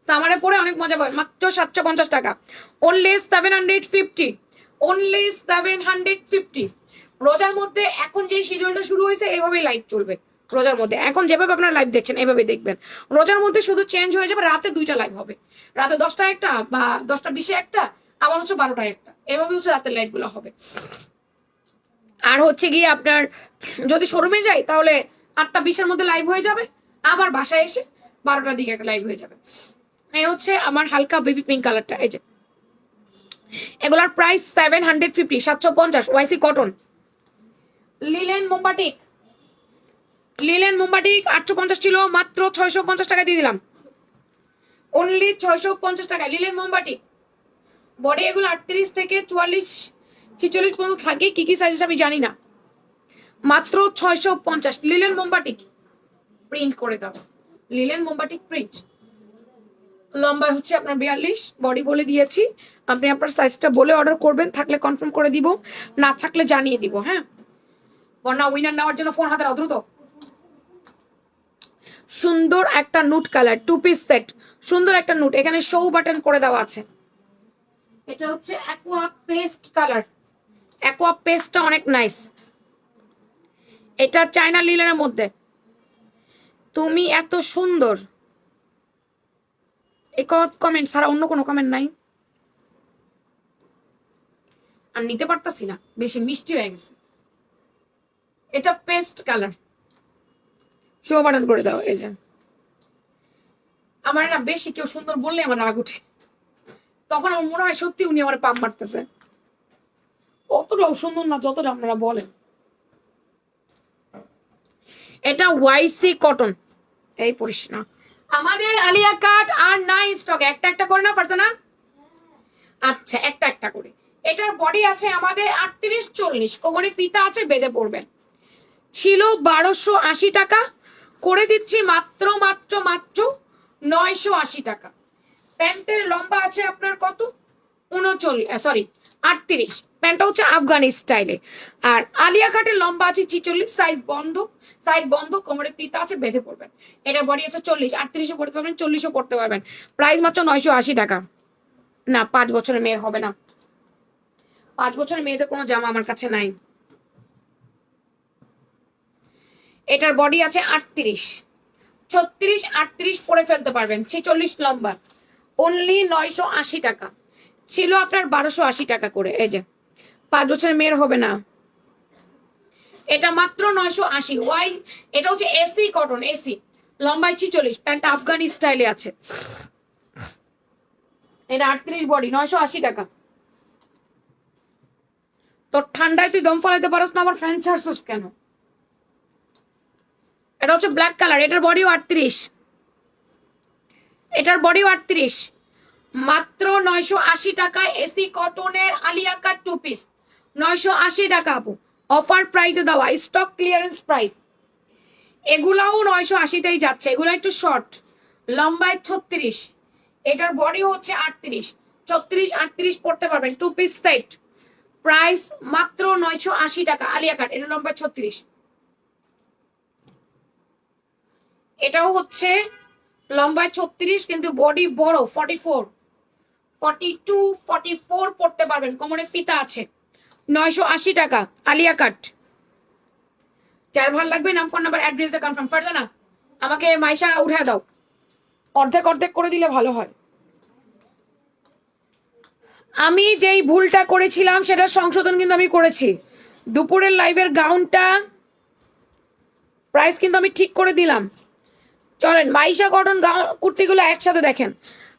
সামারে পরে অনেক মজা পাবেন। মাত্র 750 টাকা, অনলি 750, অনলি 750। রোজার মধ্যে এখন যে শিডিউলটা শুরু হয়েছে এইভাবেই লাইভ চলবে। রোজার মধ্যে এখন যেভাবে আপনারা লাইভ দেখছেন এইভাবে দেখবেন। রোজার মধ্যে শুধু চেঞ্জ হয়ে যাবে, রাতে 2টা লাইভ হবে, রাতে 10টায় একটা বা 10টা 20-এ একটা, আবার হচ্ছে 12টায় একটা, এভাবে হচ্ছে রাতের লাইভ গুলো হবে। আর হচ্ছে গিয়ে আপনার যদি শোরুমে যাই তাহলে 8টা 20-এর মধ্যে লাইভ হয়ে যাবে, আবার বাসায় এসে 12টার দিকে একটা লাইভ হয়ে যাবে। এই হচ্ছে আমার হালকা বেবি পিঙ্ক কালারটা, এই যে এগুলার প্রাইস 750, 750। ওয়াইসি কটন, লিলেন মোমবাটিক, লিলেন মোমবাটিক 850 ছিল, মাত্র 650 টাকা দিয়ে দিলাম, অনলি 650 টাকা। লিলেন মোমবাটিক বডি, এগুলো 38 থেকে 44-46 পর্যন্ত থাকে, কি কি সাইজ আমি জানি না, মাত্র 650। লিলেন মোমবাটিক প্রিন্ট করে দাও, লিলেন মোমবাটিক প্রিন্ট। লম্বা হচ্ছে আপনার 42, বডি বলে দিয়েছি, আপনি আপনার সাইজটা বলে অর্ডার করবেন, থাকলে কনফার্ম করে দিব, না থাকলে জানিয়ে দিব, হ্যাঁ। বন্যা উইনার নেওয়ার জন্য ফোন হাতে নাও দ্রুত। সুন্দর একটা নুট কালার 2 পিস সেট, সুন্দর একটা নুট, এখানে শো বাটন করে দেওয়া আছে। এটা হচ্ছে অ্যাকোয়া পেস্ট কালার, অ্যাকোয়া পেস্টটা অনেক নাইস। এটা চায়না লিলেনের মধ্যে, তুমি এত সুন্দর, এই কমেন্ট ছাড়া অন্য কোনো কমেন্ট নাই। আর নিতে পারতাছি না, বেশি মিষ্টি হয়ে গেছে। এটা পেস্ট কালার, শো বাটন করে দাও। এই যে আমার না বেশি কেউ সুন্দর বললে আমার রাগ উঠে, তখন আমার মনে হয় সত্যি উনি আমার পাম মারতেছে। অতটাও সুন্দর না যতটা আপনারা বলেন। এটা ওয়াইসি কটন, এই পড়িস না। আমাদের আলিয়া কাট আর নাই স্টক, একটা একটা করে না পারছে না। আচ্ছা একটা একটা করে। এটার বডি আছে আমাদের 38-40, কোমরে ফিতা আছে, বেঁধে পড়বেন। ছিল 1280 টাকা, করে দিচ্ছি মাত্র মাত্র মাত্র 980 টাকা। প্যান্টের লম্বা আছে আপনার কত, 38। প্যান্টটা হচ্ছে আফগানি স্টাইলে। আর আলিয়া কাটের লম্বা আছে 46, সাইড বন্ধ, কোমরে ফিতা আছে, বেঁধে পড়বেন। এটা বডি আছে 40, 38ও পড়তে পারবেন, 40ও পড়তে পারবেন। প্রাইস মাত্র 980 টাকা। না 5 বছরের মেয়ের হবে না, 5 বছরের মেয়েদের কোনো জামা আমার কাছে নাই। এটার বডি আছে 38, 36, 38 পরে ফেলতে পারবেন। 46 লম্বা, অনলি 980 টাকা। ছিল আপনার 1280 টাকা করে। এই যে 5 বছরের মেয়ের হবে না, এটা মাত্র 980। ওয়াই, এটা হচ্ছে এসি কটন, এসি লম্বায় 46, প্যান্টটা আফগানি স্টাইলে আছে। এটা 38 বডি, 980 টাকা। তোর ঠান্ডায় তুই দম ফলাইতে পারস না, আবার ফ্যান ছাড়ছস কেন? এটা হচ্ছে ব্ল্যাক কালার, এটার বডিও 38, এটার বডিও 38, মাত্র 980 টাকায় এসি কটনের আলিয়া কাট 2 পিস, 980 টাকা আপু। অফার প্রাইসে দেওয়া, স্টক ক্লিয়ারেন্স প্রাইস। এগুলাও 980তেই যাচ্ছে, এগুলো একটু শর্ট, লম্বায় 36, এটার বডিও হচ্ছে 38, 36, 38 পড়তে পারবেন। 2 পিস সেট, প্রাইস মাত্র 980 টাকা। আলিয়া কাট, এটা লম্বায় 36, এটাও হচ্ছে লম্বায় 36 কিন্তু বডি বড় 44, 42, 44 পড়তে পারবেন, কোমরে ফিতা আছে। 980 টাকা আলিয়া কাট। যার ভালো লাগবে নাম, ফোন নাম্বার, অ্যাড্রেস দিয়ে কনফার্ম। ফারজানা আমাকে মাইশা উঠে দাও, অর্ধেক অর্ধেক করে দিলে ভালো হয়। আমি যেই ভুলটা করেছিলাম সেটা সংশোধন কিন্তু আমি করেছি। দুপুরের লাইভের গাউনটা প্রাইস কিন্তু আমি ঠিক করে দিলাম। চলেন মাইশা কটন কুর্তিগুলো একসাথে দেখেন।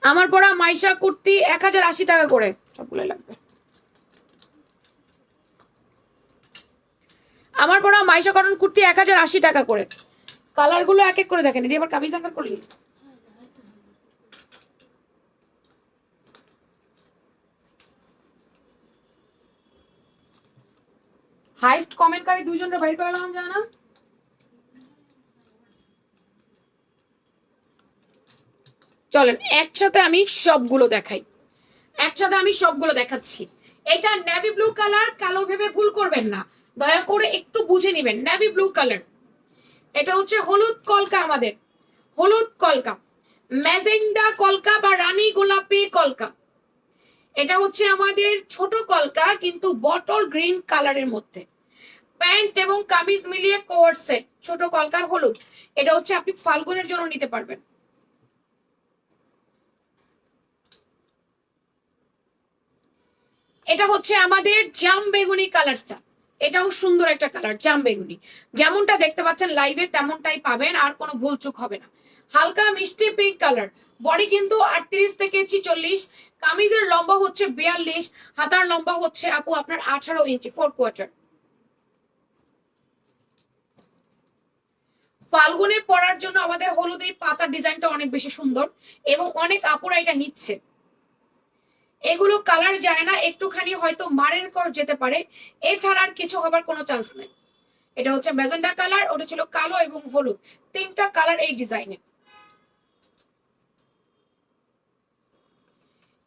আমার পরা মাইশা কুর্তি 1080 টাকা করে, সবগুলো লাগবে। আমার পরা মাইশা কটন কুর্তি 1080 টাকা করে। কালার গুলো এক এক করে দেখেন। এটি আবার কামিজ আঙ্কার করলি। হাইস্ট কমেন্টকারী দুইজনের বাইর করলাম জানা। চলেন একসাথে আমি সবগুলো দেখাই, একসাথে আমি সবগুলো দেখাচ্ছি। এটা নেভি ব্লু কালার, কালো ভেবে ভুল করবেন না, দয়া করে একটু বুঝে নেবেন। নেভি ব্লু কালার, এটা হচ্ছে হলুদ কলকা, আমাদের হলুদ কলকা, ম্যাজেন্ডা কলকা বা রানী গোলাপি কলকা। এটা হচ্ছে আমাদের ছোট কলকা কিন্তু বটল গ্রিন কালারের মধ্যে। প্যান্ট এবং কামিজ মিলিয়ে কোয়ার সেট, ছোট কলকার হলুদ। এটা হচ্ছে আপনি ফাল্গুনের জন্য নিতে পারবেন। এটা হচ্ছে আমাদের জাম বেগুনি কালারটা, এটাও সুন্দর একটা কালার, জাম বেগুনি। যেমনটা দেখতে পাচ্ছেন লাইভে তেমনটাই পাবেন, আর কোনো ভুলচুক হবে না। হালকা মিষ্টি পিঙ্ক কালার, বডি কিন্তু 38 থেকে 46, কামিজের লম্বা হচ্ছে 42, হাতার লম্বা হচ্ছে আপু আপনার 18 ইঞ্চি 4 কোয়ার্টার। ফাল্গুনে পরার জন্য আমাদের হলুদ এই পাতার ডিজাইনটা অনেক বেশি সুন্দর এবং অনেক আপুরা এটা নিচ্ছে। এগুলো কালার যায় না, একটুখানি হয়তো মারের কর যেতে পারে, এছাড়া আর কিছু হবার কোনো চান্স নেই। এটা হচ্ছে ম্যাজেন্ডা কালার, ওটা ছিল কালো এবং হলুদ, 3টা কালার এই ডিজাইনে।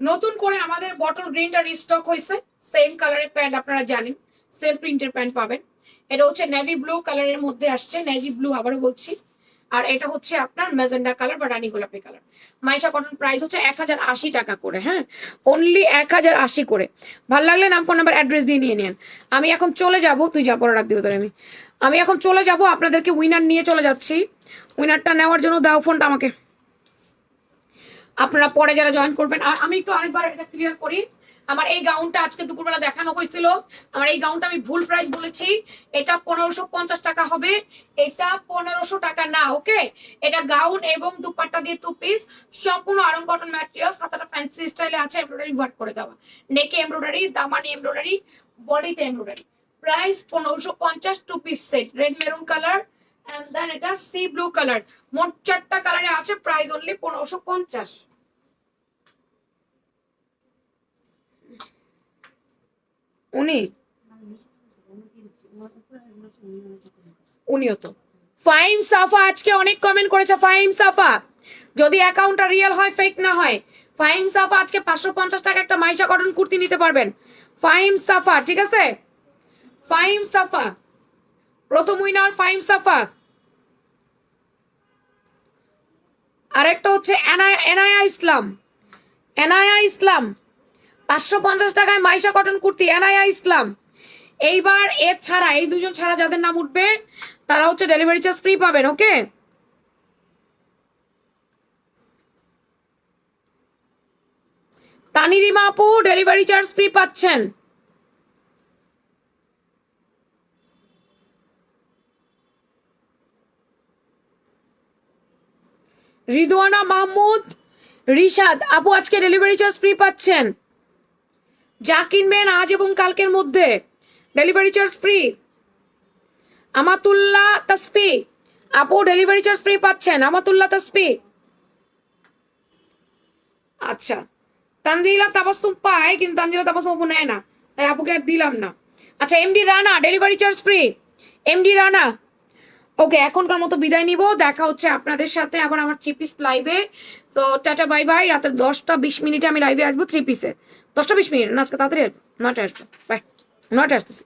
নতুন করে আমাদের বটল গ্রিনটা রিস্টক হয়েছে, সেম কালারের প্যান্ট আপনারা জানেন, সেম প্রিন্টের প্যান্ট পাবেন। এটা হচ্ছে নেভি ব্লু কালারের মধ্যে আসছে, নেভি ব্লু আবারও বলছি। আর এটা হচ্ছে আপনার ম্যাজেন্ডা কালার বা রানী গোলাপি কালার। মাইশা কটন প্রাইস হচ্ছে 1080 টাকা করে, হ্যাঁ অনলি 1080 করে। ভালো লাগলে নাম, ফোন নাম্বার, অ্যাড্রেস দিয়ে নিয়ে নেন। আমি এখন চলে যাব, তুই যা পরে রাখ দিব তোর। আমি এখন চলে যাব, আপনাদেরকে উইনার নিয়ে চলে যাচ্ছি। উইনারটা নেওয়ার জন্য দাও ফোনটা আমাকে। আপনারা পরে যারা জয়েন করবেন, আর আমি একটু আরেকবার এটা ক্লিয়ার করি, আমার এই গাউনটা আজকে দুপুরবেলা দেখানো হয়েছিল, আমার এই গাউনটা আমি ভুল প্রাইস বলেছি, এটা 1550 টাকা হবে, এটা 1500 টাকা না, ওকে? এটা গাউন এবং দুপাট্টা দিয়ে 2 পিস, সম্পূর্ণ আরং কটন ম্যাটেরিয়ালস, হাতাটা ফ্যান্সি স্টাইলে আছে, এমব্রয়ডারি ওয়ার্ক করে দেওয়া, নেকে এমব্রয়ডারি, দামানি এমব্রয়ডারি, বডিতে embroidery, price 1550, 2 piece set, red maroon colour and then এটা সি ব্লু কালার, মোট 4টা কালারে আছে, প্রাইস অনলি 1550। উনিও তো ফাইম সাফা আজকে অনেক কমেন্ট করেছে, ফাইম সাফা যদি অ্যাকাউন্টটা রিয়েল হয় ফেক না হয়, ফাইম সাফা আজকে 550 টাকা একটা মাইশা কটন কুর্তি নিতে পারবেন, ফাইম সাফা, ঠিক আছে? ফাইম সাফা প্রথম উইনার, ফাইম সাফা। আরেকটা হচ্ছে এনায়া ইসলাম, এনায়া ইসলাম 550 টাকায় মাইশা কটন কুর্তি, এনায়া ইসলাম। এইবার এর ছাড়া, এই দুজন ছাড়া যাদের নাম উঠবে তারা হচ্ছে ডেলিভারি চার্জ ফ্রি পাবেন, ওকে? তানিরিমা আপু ডেলিভারি চার্জ ফ্রি পাচ্ছেন। রিদওয়ানা মাহমুদ, রিশাদ আপু আজকে ডেলিভারি চার্জ ফ্রি পাচ্ছেন, যা কিনবেন আজ এবং কালকের মধ্যে delivery charge free. Amatullah Tasfi আপু ডেলিভারি চার্জ ফ্রি পাচ্ছেন, আমাতুল্লাহ তাসফি। আচ্ছা, তানজিলা তাবাসসুম পায়, কিন্তু তানজিলা তাবাসসুম আপু নেয় না, তাই আপুকে আর দিলাম না। আচ্ছা, MD Rana delivery charge free, MD Rana. Okay, এখনকার মতো বিদায় নিব, দেখা হচ্ছে আপনাদের সাথে আবার আমার 3 পিস লাইভে। তো টাটা বাই বাই, রাতে 10টা 20 মিনিটে আমি লাইভে আসবো 3 পিসে, 10টা 20 মিনিট না, আজকে তাড়াতাড়ি আসবো, 9টায় আসবো, বাই, 9টায় আসতেছি।